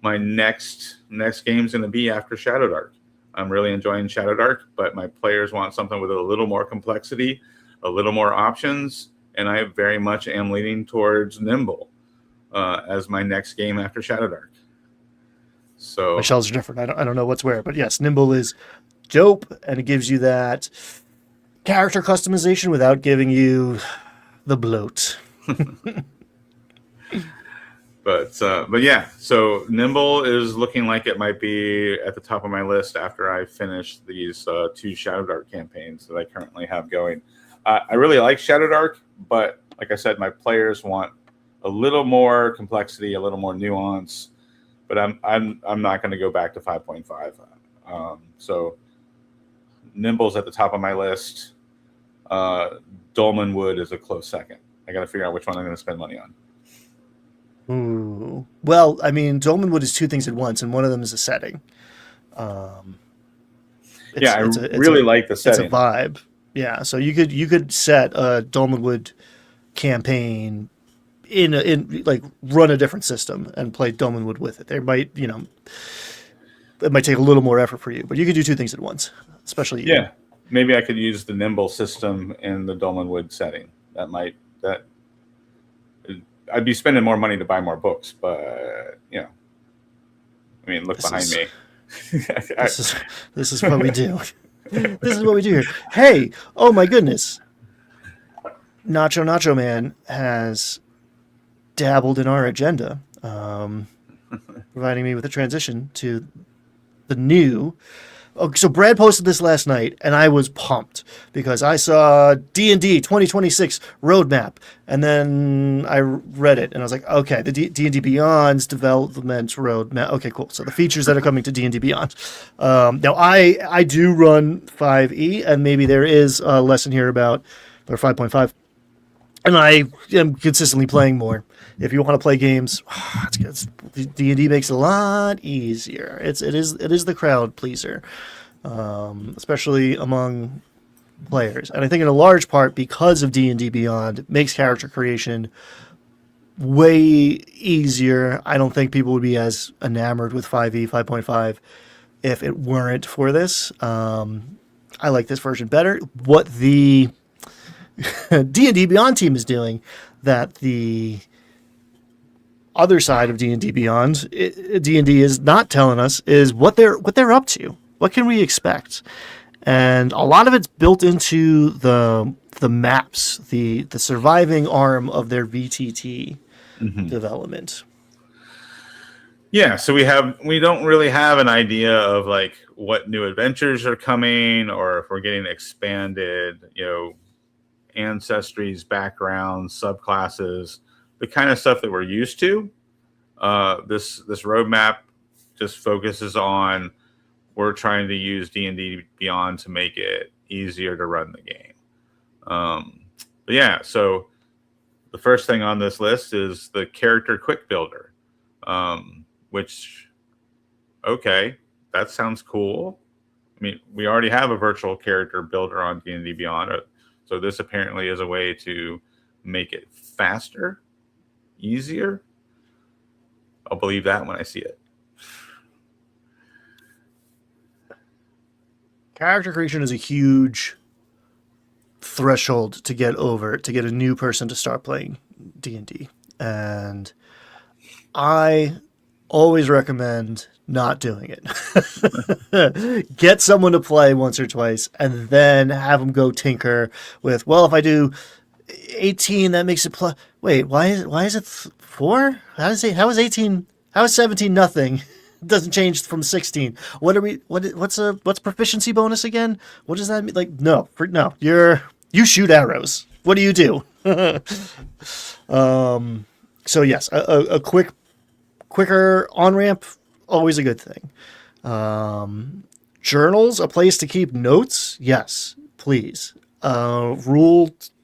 next game is going to be after Shadow Dark. I'm really enjoying Shadow Dark, but my players want something with a little more complexity, a little more options, and I very much am leaning towards Nimble as my next game after Shadow Dark. So my shells are different. I don't know what's where, but yes, Nimble is dope, and it gives you that character customization without giving you the bloat. But yeah, so Nimble is looking like it might be at the top of my list after I finish these 2 Shadow Dark campaigns that I currently have going. I really like Shadow Dark, but like I said, my players want a little more complexity, a little more nuance. But I'm not going to go back to 5.5. So Nimble's at the top of my list. Dolmen Wood is a close second. I got to figure out which one I'm going to spend money on. Ooh. Well, I mean, Dolmen Wood is 2 things at once, and one of them is a setting. I really like the setting. It's a vibe. Yeah, so you could set a Dolmen Wood campaign in like run a different system and play Dolmen Wood with it. There might, it might take a little more effort for you, but you could do 2 things at once, especially you. Yeah. Maybe I could use the Nimble system in the Dolmen Wood setting. I'd be spending more money to buy more books, but look behind me. This is what we do. This is what we do here. Hey, oh my goodness. Nacho Man has dabbled in our agenda, providing me with a transition to the new. Oh, so Brad posted this last night, and I was pumped because I saw D&D 2026 roadmap, and then I read it, and I was like, okay, the D&D Beyond's development roadmap. Okay, cool. So the features that are coming to D&D Beyond. Now, I do run 5e, and maybe there is a lesson here about or 5.5, and I am consistently playing more. If you want to play games, D&D makes it a lot easier. It is the crowd pleaser, especially among players. And I think in a large part because of D&D Beyond, it makes character creation way easier. I don't think people would be as enamored with 5e, 5.5 if it weren't for this. I like this version better. What the D&D Beyond team is doing that the other side of D&D Beyond, D&D is not telling us is what they're up to. What can we expect? And a lot of it's built into the maps, the surviving arm of their VTT development. Yeah, so we don't really have an idea of like what new adventures are coming or if we're getting expanded, ancestries, backgrounds, subclasses, the kind of stuff that we're used to. This roadmap just focuses on we're trying to use D&D Beyond to make it easier to run the game. But yeah, so the first thing on this list is the character quick builder, which, okay, that sounds cool. I mean, we already have a virtual character builder on D&D Beyond, so this apparently is a way to make it faster, easier. I'll believe that when I see it. Character creation is a huge threshold to get over to get a new person to start playing D&D, and I always recommend not doing it. Get someone to play once or twice and then have them go tinker with, well, if I do 18 that makes it wait, why is it 4? How is 17 nothing? It doesn't change from 16. What's proficiency bonus again? What does that mean? Like, no, you shoot arrows. What do you do? So yes, a quicker on-ramp, always a good thing. Journals, a place to keep notes. Yes, please.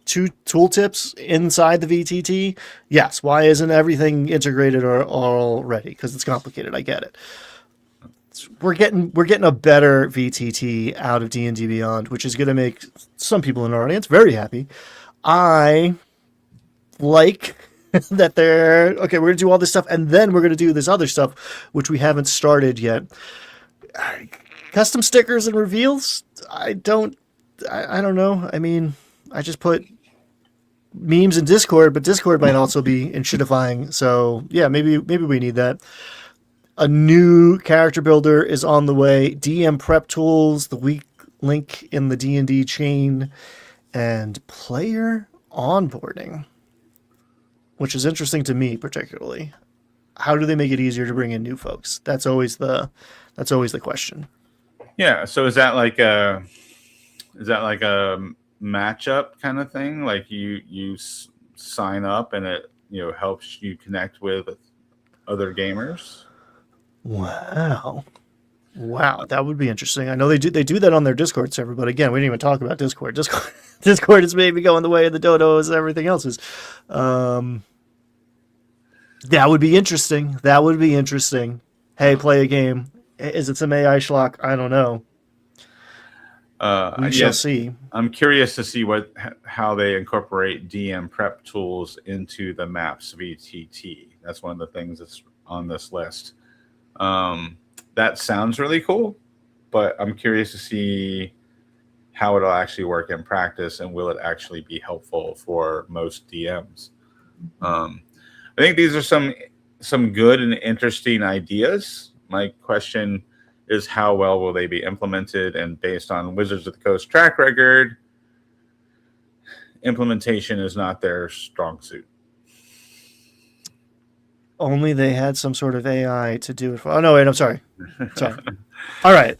Tooltips inside the VTT. Yes. Why isn't everything integrated or already? Because it's complicated. I get it. We're getting a better VTT out of D&D Beyond, which is going to make some people in our audience very happy. I like that they're okay. We're going to do all this stuff, and then we're going to do this other stuff, which we haven't started yet. Custom stickers and reveals. I don't know. I mean, I just put memes in Discord, but Discord might also be inshittifying. So yeah, maybe we need that. A new character builder is on the way. DM prep tools, the weak link in the D&D chain, and player onboarding, which is interesting to me particularly. How do they make it easier to bring in new folks? That's always the question. Yeah. So is that like a matchup kind of thing? Like you sign up and it helps you connect with other gamers? Wow, that would be interesting. I know they do that on their Discord server, but again, we didn't even talk about Discord. Discord is maybe going the way of the dodos and everything else is. That would be interesting. Hey, play a game. Is it some AI schlock? I don't know. We shall see. I'm curious to see how they incorporate DM prep tools into the maps VTT. That's one of the things that's on this list. That sounds really cool, but I'm curious to see how it'll actually work in practice, and will it actually be helpful for most DMs. I think these are some good and interesting ideas. My question is, how well will they be implemented? And based on Wizards of the Coast track record, implementation is not their strong suit. Only they had some sort of AI to do it for. Oh no, wait, I'm sorry. All right,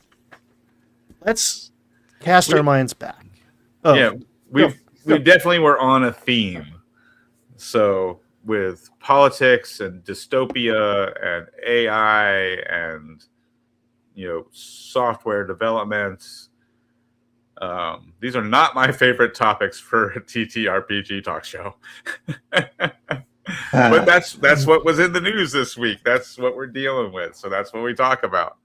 let's cast our minds back. Oh, yeah, we definitely were on a theme. So with politics and dystopia and AI and software developments, these are not my favorite topics for a TTRPG talk show. But that's what was in the news this week. That's what we're dealing with. So that's what we talk about.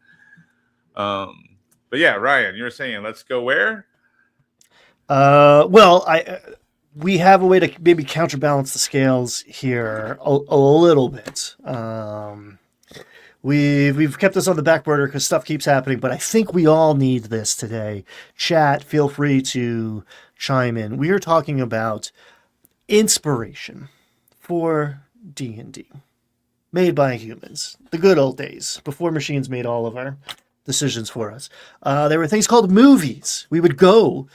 But yeah, Ryan, you were saying, let's go where? Well, we have a way to maybe counterbalance the scales here a little bit. We've kept this on the back burner because stuff keeps happening, but I think we all need this today. Chat, feel free to chime in. We are talking about inspiration for D&D, made by humans. The good old days, before machines made all of our decisions for us. There were things called movies. We would go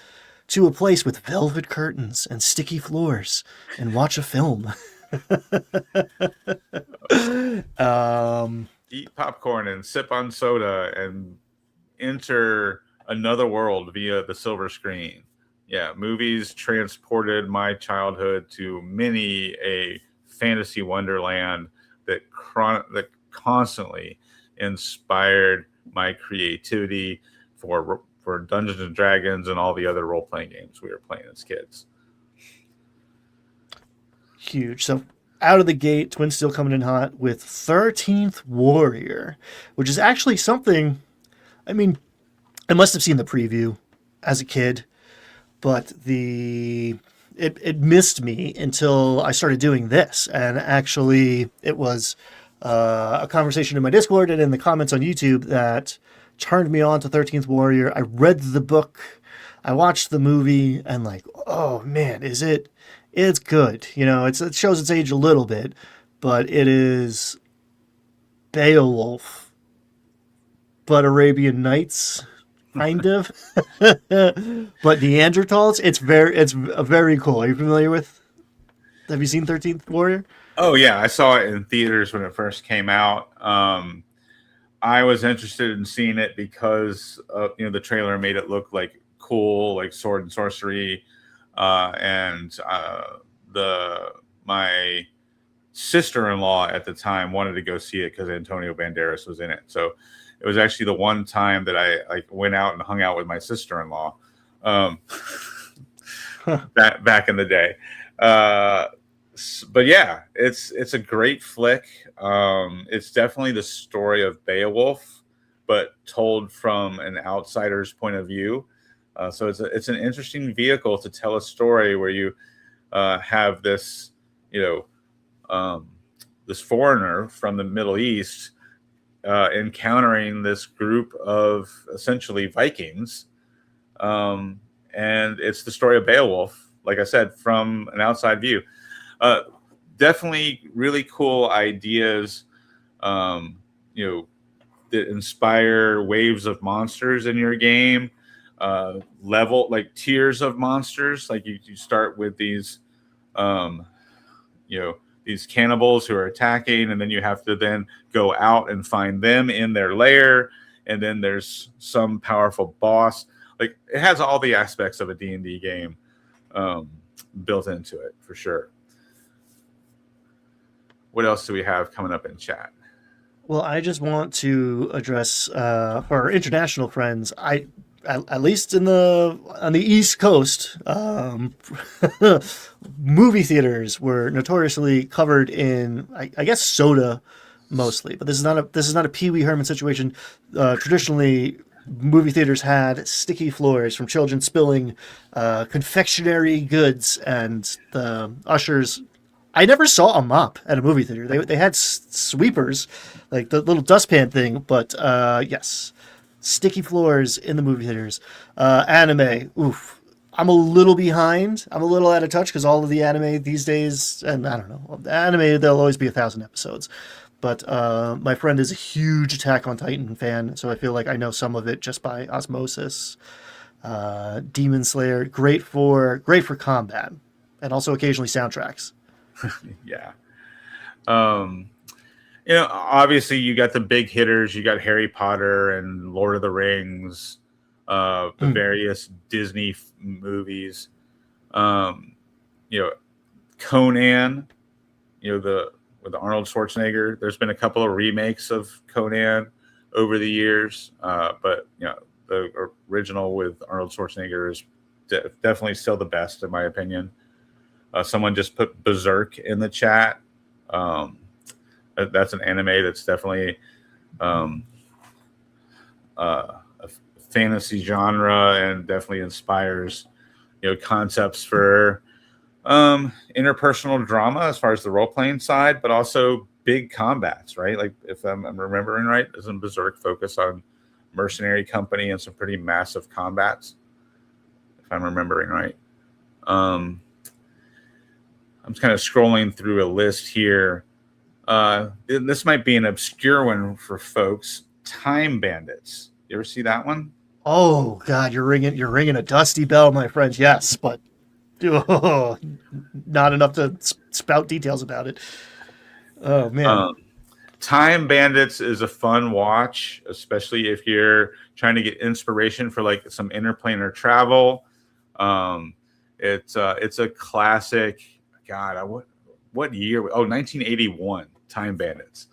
to a place with velvet curtains and sticky floors and watch a film. Eat popcorn and sip on soda and enter another world via the silver screen. Yeah, movies transported my childhood to many a fantasy wonderland that constantly inspired my creativity for Dungeons and Dragons and all the other role playing games we were playing as kids. Huge. So out of the gate, Twin Steel coming in hot with 13th Warrior, which is actually something. I mean, I must have seen the preview as a kid, but it missed me until I started doing this. And actually, it was a conversation in my Discord and in the comments on YouTube that turned me on to 13th Warrior. I read the book, I watched the movie, and like, oh man, it's good. You know, it shows its age a little bit, but it is Beowulf, but Arabian Nights, kind of. But Neanderthals, it's very cool. Are you familiar with? Have you seen 13th Warrior? Oh yeah, I saw it in theaters when it first came out. I was interested in seeing it because the trailer made it look like cool, like sword and sorcery, and my sister-in-law at the time wanted to go see it because Antonio Banderas was in it. So it was actually the one time that I went out and hung out with my sister-in-law back in the day. But yeah, it's a great flick. It's definitely the story of Beowulf, but told from an outsider's point of view. So it's an interesting vehicle to tell a story where you have this, this foreigner from the Middle East encountering this group of essentially Vikings. And it's the story of Beowulf, like I said, from an outside view. Definitely really cool ideas, that inspire waves of monsters in your game, level like tiers of monsters. Like you start with these, these cannibals who are attacking, and then you have to then go out and find them in their lair, and then there's some powerful boss. Like it has all the aspects of a D&D game built into it for sure. What else do we have coming up in chat? Well, I just want to address for our international friends. At least on the East Coast, movie theaters were notoriously covered in, I guess, soda mostly. But this is not a Pee Wee Herman situation. Traditionally, movie theaters had sticky floors from children spilling confectionery goods, and the ushers. I never saw a mop at a movie theater. They had sweepers, like the little dustpan thing. But yes, sticky floors in the movie theaters. Anime, oof. I'm a little behind. I'm a little out of touch because all of the anime these days, and I don't know, the anime, there'll always be 1,000 episodes. But my friend is a huge Attack on Titan fan, so I feel like I know some of it just by osmosis. Demon Slayer, great for combat, and also occasionally soundtracks. Yeah. Obviously you got the big hitters. You got Harry Potter and Lord of the Rings, the various Disney movies. Conan, with Arnold Schwarzenegger. There's been a couple of remakes of Conan over the years, but the original with Arnold Schwarzenegger is definitely still the best in my opinion. Someone just put Berserk in the chat. That's an anime that's definitely a fantasy genre and definitely inspires concepts for interpersonal drama as far as the role-playing side, but also big combats, right? Like if I'm remembering right, doesn't Berserk focus on mercenary company and some pretty massive combats, if I'm remembering right? I'm kind of scrolling through a list here. This might be an obscure one for folks. Time Bandits. You ever see that one? Oh God, you're ringing a dusty bell, my friends. Yes, but not enough to spout details about it. Oh man. Time Bandits is a fun watch, especially if you're trying to get inspiration for like some interplanar travel. It's a classic. God, what year? Oh, 1981. Time Bandits.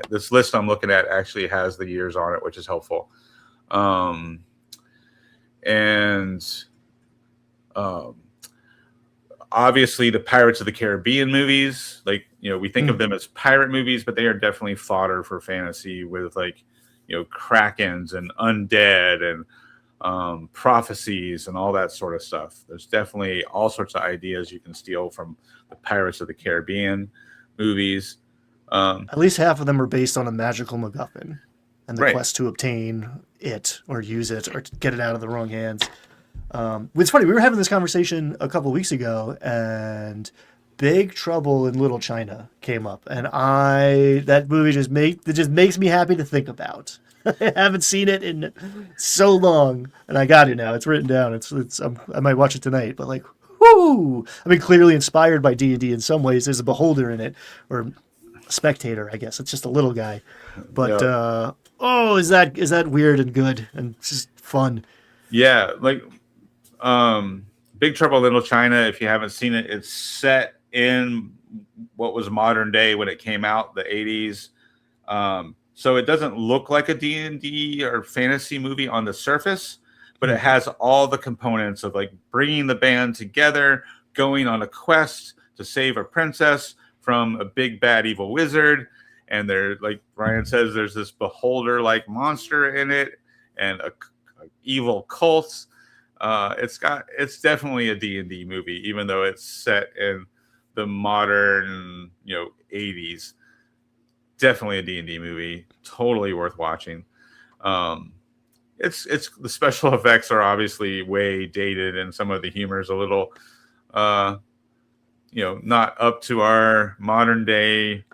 This list I'm looking at actually has the years on it, which is helpful. And obviously the Pirates of the Caribbean movies, like, we think of them as pirate movies, but they are definitely fodder for fantasy with, like, krakens and undead and prophecies and all that sort of stuff. There's definitely all sorts of ideas you can steal from the Pirates of the Caribbean movies. At least half of them are based on a magical MacGuffin and the quest to obtain it or use it or to get it out of the wrong hands. It's funny, we were having this conversation a couple weeks ago, and Big Trouble in Little China came up, and that movie just makes me happy to think about. I haven't seen it in so long, and I got it now. It's written down. I might watch it tonight, but like, whoo! I mean, clearly inspired by D&D in some ways. There's a beholder in it, or a spectator, I guess. It's just a little guy, but is that weird and good and just fun? Yeah, like Big Trouble in Little China. If you haven't seen it, it's set in what was modern day when it came out, the 80s. So it doesn't look like a D&D or fantasy movie on the surface, but it has all the components of like bringing the band together, going on a quest to save a princess from a big bad evil wizard. And there, like Ryan says, there's this beholder like monster in it and a evil cult. It's definitely a D&D movie, even though it's set in the modern, 80s. Definitely a D&D movie. Totally worth watching. It's the special effects are obviously way dated, and some of the humor is a little, not up to our modern day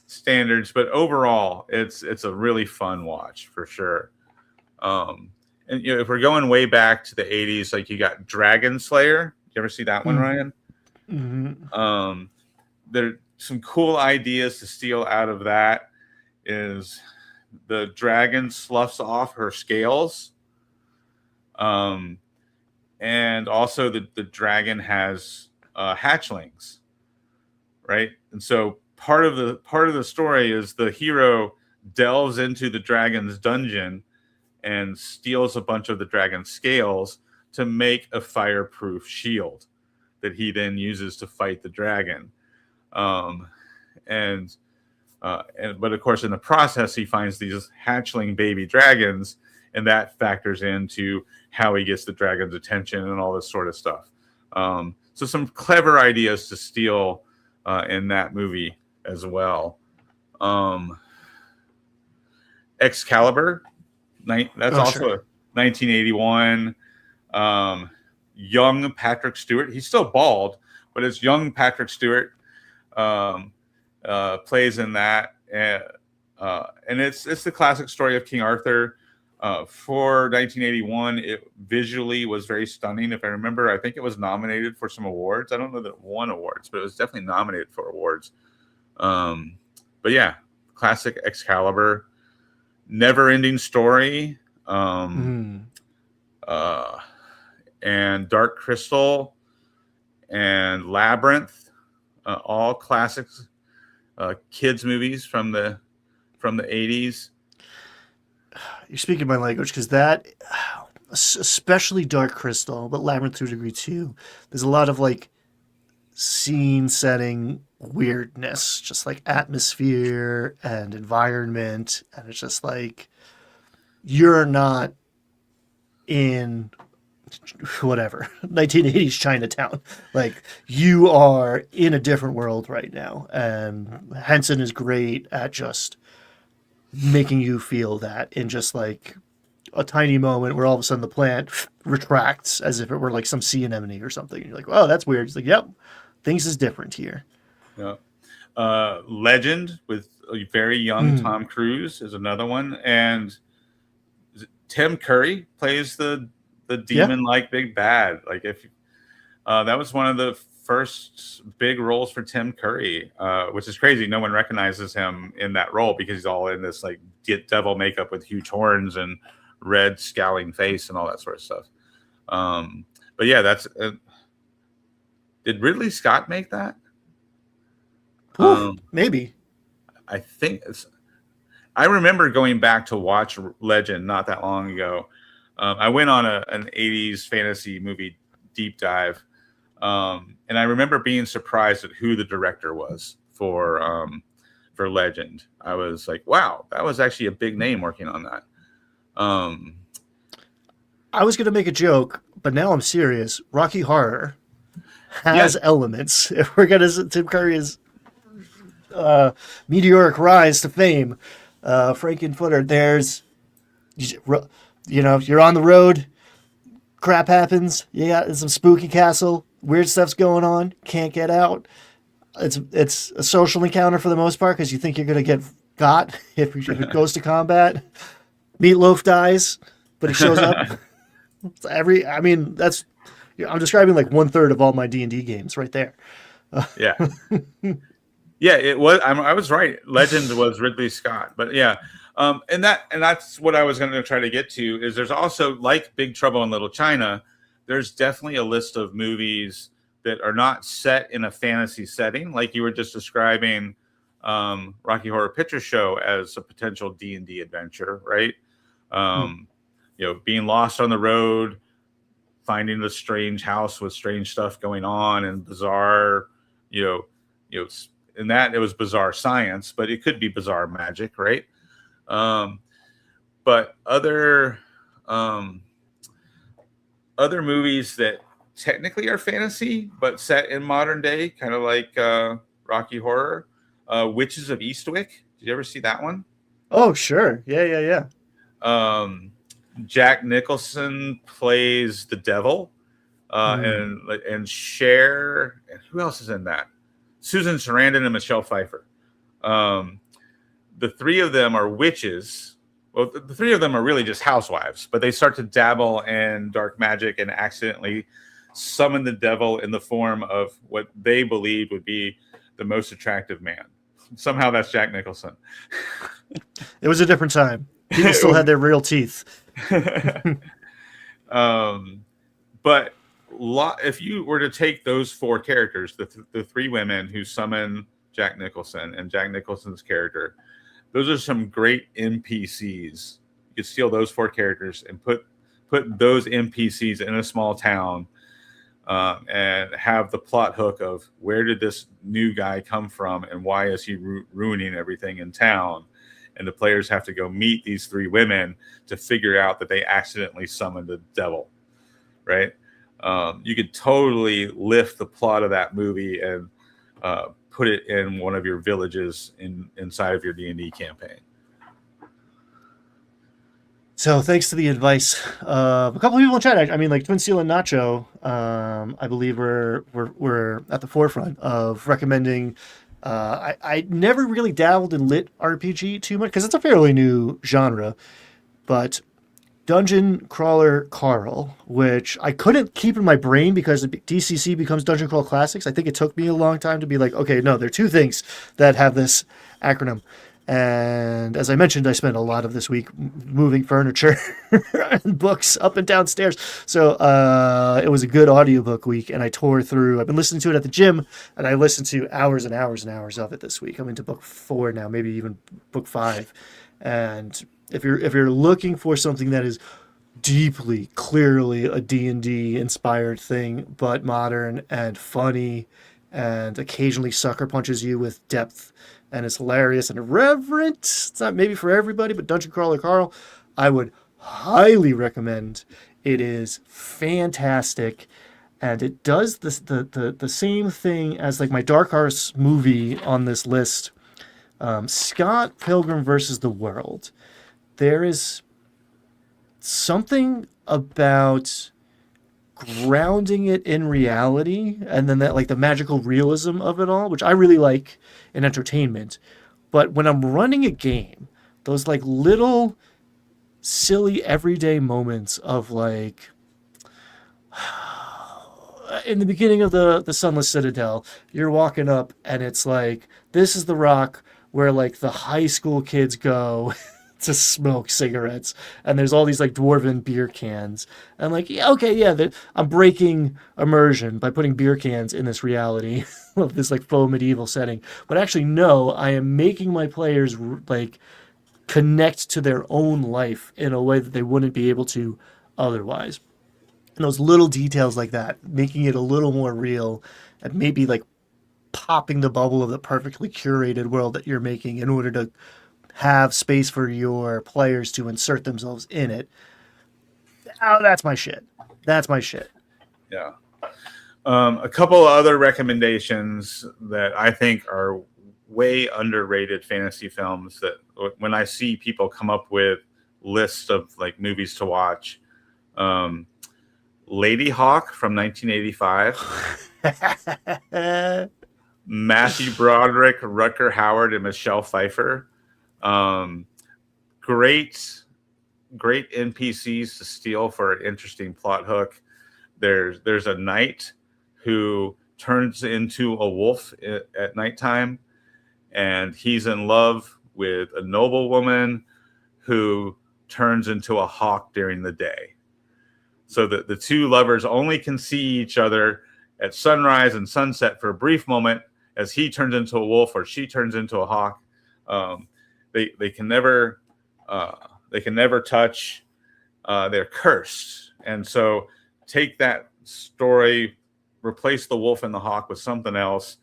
standards. But overall, it's a really fun watch for sure. And if we're going way back to the 80s, like you got Dragon Slayer. You ever see that one, Ryan? Mm-hmm. There's some cool ideas to steal out of that. Is the dragon sloughs off her scales, and also the dragon has hatchlings, right? And so part of the story is the hero delves into the dragon's dungeon and steals a bunch of the dragon's scales to make a fireproof shield that he then uses to fight the dragon. But of course, in the process, he finds these hatchling baby dragons, and that factors into how he gets the dragon's attention and all this sort of stuff. So some clever ideas to steal in that movie as well. Excalibur, that's also a 1981. Young Patrick Stewart. He's still bald, but it's young Patrick Stewart. Plays in that, and it's the classic story of King Arthur. For 1981, it visually was very stunning. If I remember, I think it was nominated for some awards. I don't know that it won awards, but it was definitely nominated for awards. But yeah, classic Excalibur, never-ending story, and Dark Crystal and Labyrinth, all classics. Kids movies from the 80s. You're speaking my language, because that, especially Dark Crystal, but Labyrinth to a degree too, there's a lot of like scene setting weirdness, just like atmosphere and environment, and it's just like you're not in whatever 1980s Chinatown, like you are in a different world right now, and Henson is great at just making you feel that in just like a tiny moment where all of a sudden the plant retracts as if it were like some sea anemone or something, and you're like, oh, that's weird. It's like, yep, things is different here. Yeah. Legend with a very young Tom Cruise is another one, and Tim Curry plays the demon-like big bad. Like if that was one of the first big roles for Tim Curry, which is crazy. No one recognizes him in that role because he's all in this like devil makeup with huge horns and red scowling face and all that sort of stuff. But yeah, that's did Ridley Scott make that? Maybe. I think I remember going back to watch Legend not that long ago. I went on an 80s fantasy movie deep dive, and I remember being surprised at who the director was for Legend. I was like, wow, that was actually a big name working on that. I was going to make a joke, but now I'm serious. Rocky Horror has elements. If we're going to Tim Curry's meteoric rise to fame, Frankenfooter, there's, you're on the road, crap happens, you got some spooky castle, weird stuff's going on, can't get out. It's a social encounter for the most part because you think you're going to get got if it goes to combat. Meatloaf dies, but he shows up. I'm describing like 1/3 of all my D&D games right there. Yeah. Yeah, it was. I was right. Legend was Ridley Scott, but yeah, and that's what I was going to try to get to. Is there's also, like Big Trouble in Little China, there's definitely a list of movies that are not set in a fantasy setting, like you were just describing Rocky Horror Picture Show as a potential D&D adventure, right? Being lost on the road, finding a strange house with strange stuff going on and bizarre, in that it was bizarre science, but it could be bizarre magic, right? But other movies that technically are fantasy but set in modern day, kind of like Rocky Horror, Witches of Eastwick. Did you ever see that one? Oh, sure. Yeah. Jack Nicholson plays the devil, and Cher, and who else is in that? Susan Sarandon and Michelle Pfeiffer. The three of them are witches. Well, the three of them are really just housewives, but they start to dabble in dark magic and accidentally summon the devil in the form of what they believe would be the most attractive man. Somehow that's Jack Nicholson. It was a different time. People still had their real teeth. But if you were to take those four characters, the three women who summon Jack Nicholson and Jack Nicholson's character, those are some great NPCs. You could steal those four characters and put those NPCs in a small town, and have the plot hook of where did this new guy come from and why is he ruining everything in town? And the players have to go meet these three women to figure out that they accidentally summoned the devil, right? You could totally lift the plot of that movie and put it in one of your villages inside of your D&D campaign. So thanks to the advice of a couple of people in chat, I mean, like Twin Seal and Nacho, I believe were at the forefront of recommending. I never really dabbled in lit RPG too much because it's a fairly new genre, but Dungeon Crawler Carl, which I couldn't keep in my brain because DCC becomes Dungeon Crawl Classics. I think it took me a long time to be like, okay, no, there are two things that have this acronym. And as I mentioned, I spent a lot of this week moving furniture and books up and down stairs. So it was a good audiobook week, and I tore through. I've been listening to it at the gym, and I listened to hours and hours and hours of it this week. I'm into book 4 now, maybe even book 5. And if you're looking for something that is deeply, clearly a D&D inspired thing, but modern and funny, and occasionally sucker punches you with depth, and it's hilarious and irreverent. It's not maybe for everybody, but Dungeon Crawler Carl, I would highly recommend. It is fantastic, and it does the same thing as like my Dark Horse movie on this list, Scott Pilgrim versus the World. There is something about grounding it in reality, and then that like the magical realism of it all, which I really like in entertainment. But when I'm running a game, those like little silly everyday moments of like in the beginning of the Sunless Citadel, you're walking up and it's like, this is the rock where like the high school kids go to smoke cigarettes, and there's all these like dwarven beer cans. And I'm like, yeah, okay, yeah, I'm breaking immersion by putting beer cans in this reality of this like faux medieval setting. But actually, no, I am making my players like connect to their own life in a way that they wouldn't be able to otherwise. And those little details like that, making it a little more real, and maybe like popping the bubble of the perfectly curated world that you're making in order to have space for your players to insert themselves in it. Oh, that's my shit. That's my shit. Yeah. A couple of other recommendations that I think are way underrated fantasy films that when I see people come up with lists of like movies to watch, Lady Hawk from 1985, Matthew Broderick, Rutger Hauer, and Michelle Pfeiffer. Great NPCs to steal for an interesting plot hook. There's a knight who turns into a wolf at nighttime, and he's in love with a noblewoman who turns into a hawk during the day. So that the two lovers only can see each other at sunrise and sunset for a brief moment as he turns into a wolf or she turns into a hawk. They can never touch. They're cursed, and so take that story, replace the wolf and the hawk with something else,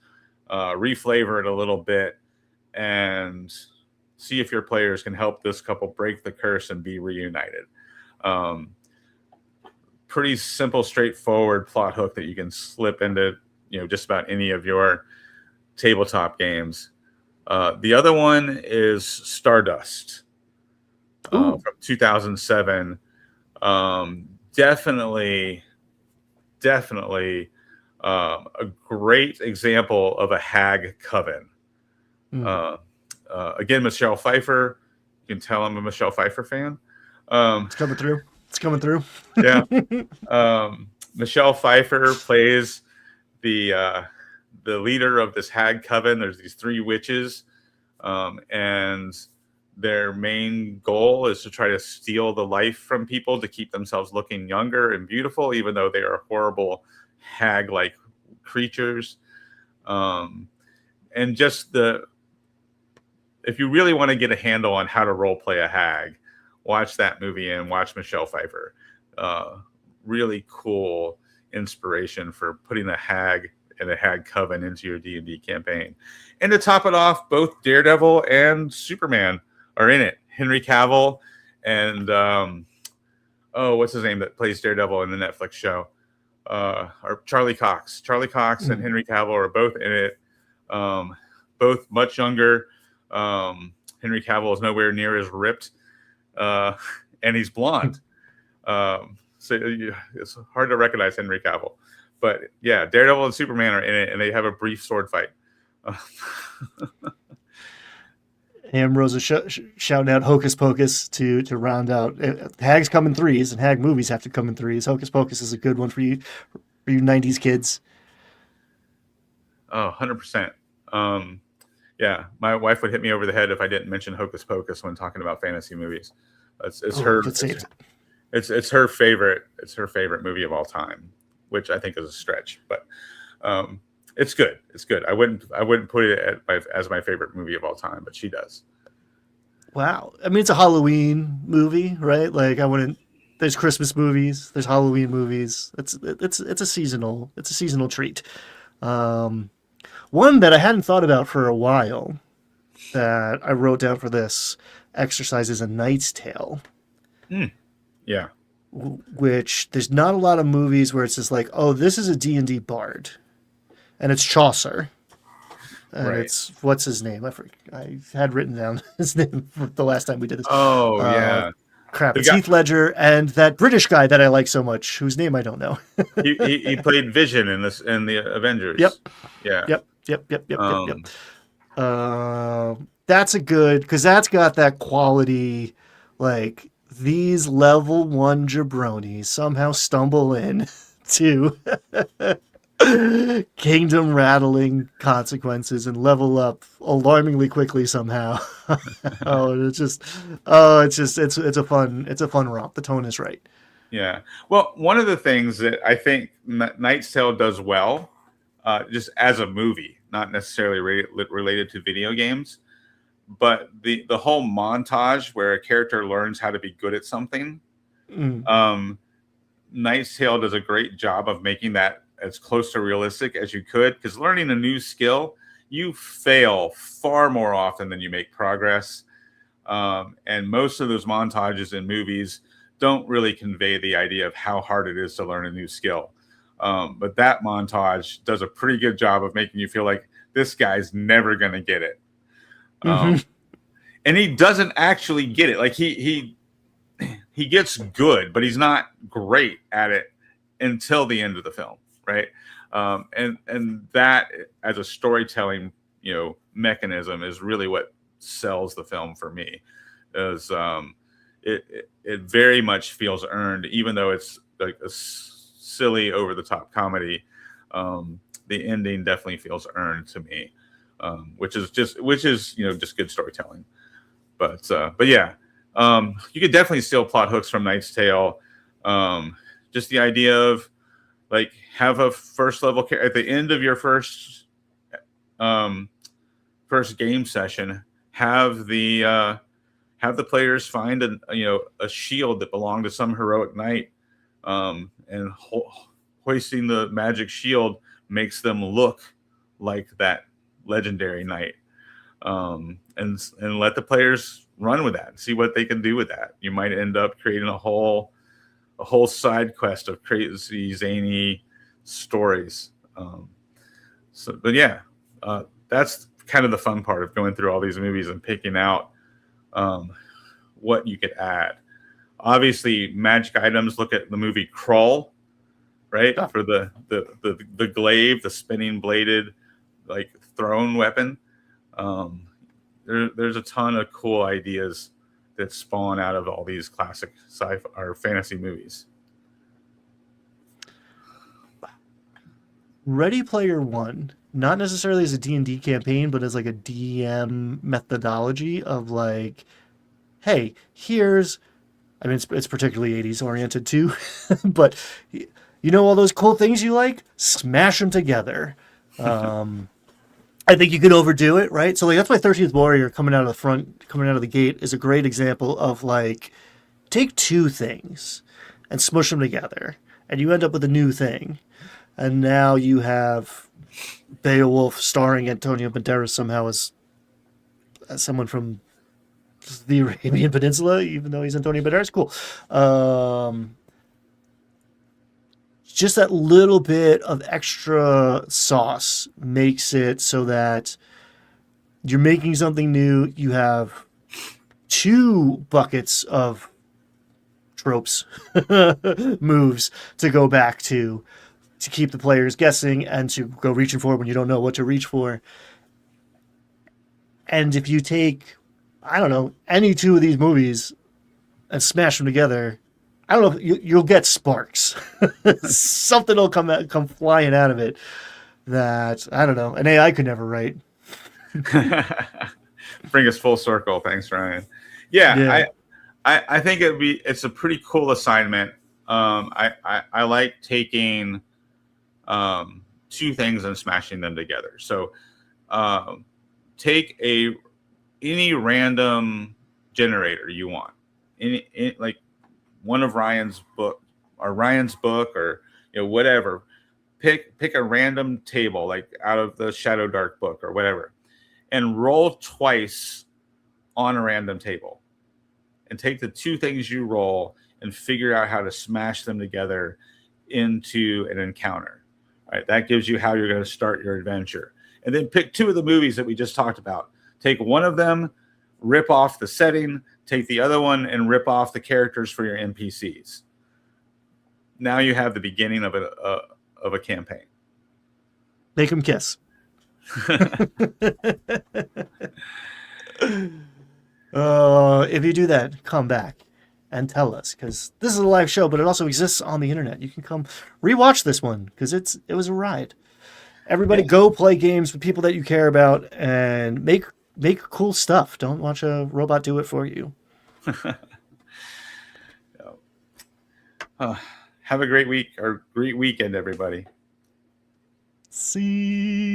reflavor it a little bit, and see if your players can help this couple break the curse and be reunited. Pretty simple, straightforward plot hook that you can slip into, just about any of your tabletop games. The other one is Stardust from 2007. Definitely a great example of a hag coven. Again, Michelle Pfeiffer. You can tell I'm a Michelle Pfeiffer fan. It's coming through. Yeah. Michelle Pfeiffer plays the leader of this hag coven. There's these three witches, and their main goal is to try to steal the life from people to keep themselves looking younger and beautiful, even though they are horrible hag-like creatures. And just if you really want to get a handle on how to role play a hag, watch that movie and watch Michelle Pfeiffer. Really cool inspiration for putting a hag and a hag coven into your D&D campaign. And to top it off, both Daredevil and Superman are in it. Henry Cavill and what's his name that plays Daredevil in the Netflix show? Or Charlie Cox. Charlie Cox and Henry Cavill are both in it. Both much younger. Henry Cavill is nowhere near as ripped. And he's blonde. So it's hard to recognize Henry Cavill. But yeah, Daredevil and Superman are in it, and they have a brief sword fight. Ambrose is shouting out Hocus Pocus to round out. Hags come in threes, and hag movies have to come in threes. Hocus Pocus is a good one for you 90s kids. Oh, 100%. Yeah, my wife would hit me over the head if I didn't mention Hocus Pocus when talking about fantasy movies. It's her favorite. It's her favorite movie of all time, which I think is a stretch, but it's good. It's good. I wouldn't put it as my favorite movie of all time, but she does. Wow. I mean, it's a Halloween movie, right? Like there's Christmas movies, there's Halloween movies. It's a seasonal treat. One that I hadn't thought about for a while that I wrote down for this exercise is A Knight's Tale. Yeah. Which there's not a lot of movies where it's just like, oh, this is a D&D bard. And it's Chaucer. And right. It's, what's his name? I had written down his name for the last time we did this. Oh, yeah. Crap. It's Heath Ledger and that British guy that I like so much, whose name I don't know. he played Vision in the Avengers. Yep. Yeah. Yep. That's a good, because that's got that quality, like, these level 1 jabronis somehow stumble in to Kingdom rattling consequences and level up alarmingly quickly somehow. It's a fun romp. The tone is right. Yeah. Well, one of the things that I think Knight's Tale does well, just as a movie, not necessarily related to video games, but the whole montage where a character learns how to be good at something. Mm. Knight's Tale does a great job of making that as close to realistic as you could, because learning a new skill, you fail far more often than you make progress. And most of those montages in movies don't really convey the idea of how hard it is to learn a new skill. But that montage does a pretty good job of making you feel like this guy's never going to get it. And he doesn't actually get it. Like he gets good, but he's not great at it until the end of the film, right? And that as a storytelling, mechanism is really what sells the film for me. Is it very much feels earned, even though it's like a silly, over the top comedy. The ending definitely feels earned to me, which is just good storytelling. But yeah. You could definitely steal plot hooks from Knight's Tale. Just the idea of like have a first level at the end of your first game session, have the players find a shield that belonged to some heroic knight, and hoisting the magic shield makes them look like that legendary knight. And let the players run with that and see what they can do with that. You might end up creating a whole side quest of crazy, zany stories. But yeah, that's kind of the fun part of going through all these movies and picking out what you could add. Obviously, magic items. Look at the movie Crawl, right? For the glaive, the spinning bladed like thrown weapon. There's a ton of cool ideas that spawn out of all these classic sci-fi or fantasy movies. Ready Player One, not necessarily as a D&D campaign, but as like a DM methodology of like, hey, it's particularly 80s oriented too, but all those cool things you like, smash them together. I think you could overdo it, right? So like that's why 13th Warrior coming out of the gate is a great example of like, take two things and smush them together, and you end up with a new thing. And now you have Beowulf starring Antonio Banderas somehow as someone from the Arabian Peninsula, even though he's Antonio Banderas. Cool. Just that little bit of extra sauce makes it so that you're making something new. You have two buckets of tropes, moves to go back to keep the players guessing and to go reaching for when you don't know what to reach for. And if you take, I don't know, any two of these movies and smash them together, I don't know, you'll get sparks. Something will come flying out of it that, I don't know, an AI could never write. Bring us full circle. Thanks, Ryan. Yeah. I think it's a pretty cool assignment. I like taking two things and smashing them together. So take any random generator you want, any like one of Ryan's book or whatever. Pick a random table like out of the Shadow Dark book or whatever, and roll twice on a random table, and take the two things you roll and figure out how to smash them together into an encounter. All right, that gives you how you're going to start your adventure. And then pick two of the movies that we just talked about. Take one of them, rip off the setting, take the other one and rip off the characters for your NPCs. Now you have the beginning of a campaign. Make them kiss. If you do that, come back and tell us, because this is a live show, but it also exists on the internet. You can come rewatch this one because it was a ride. Everybody go play games with people that you care about and make cool stuff. Don't watch a robot do it for you. Have a great week or great weekend, everybody. See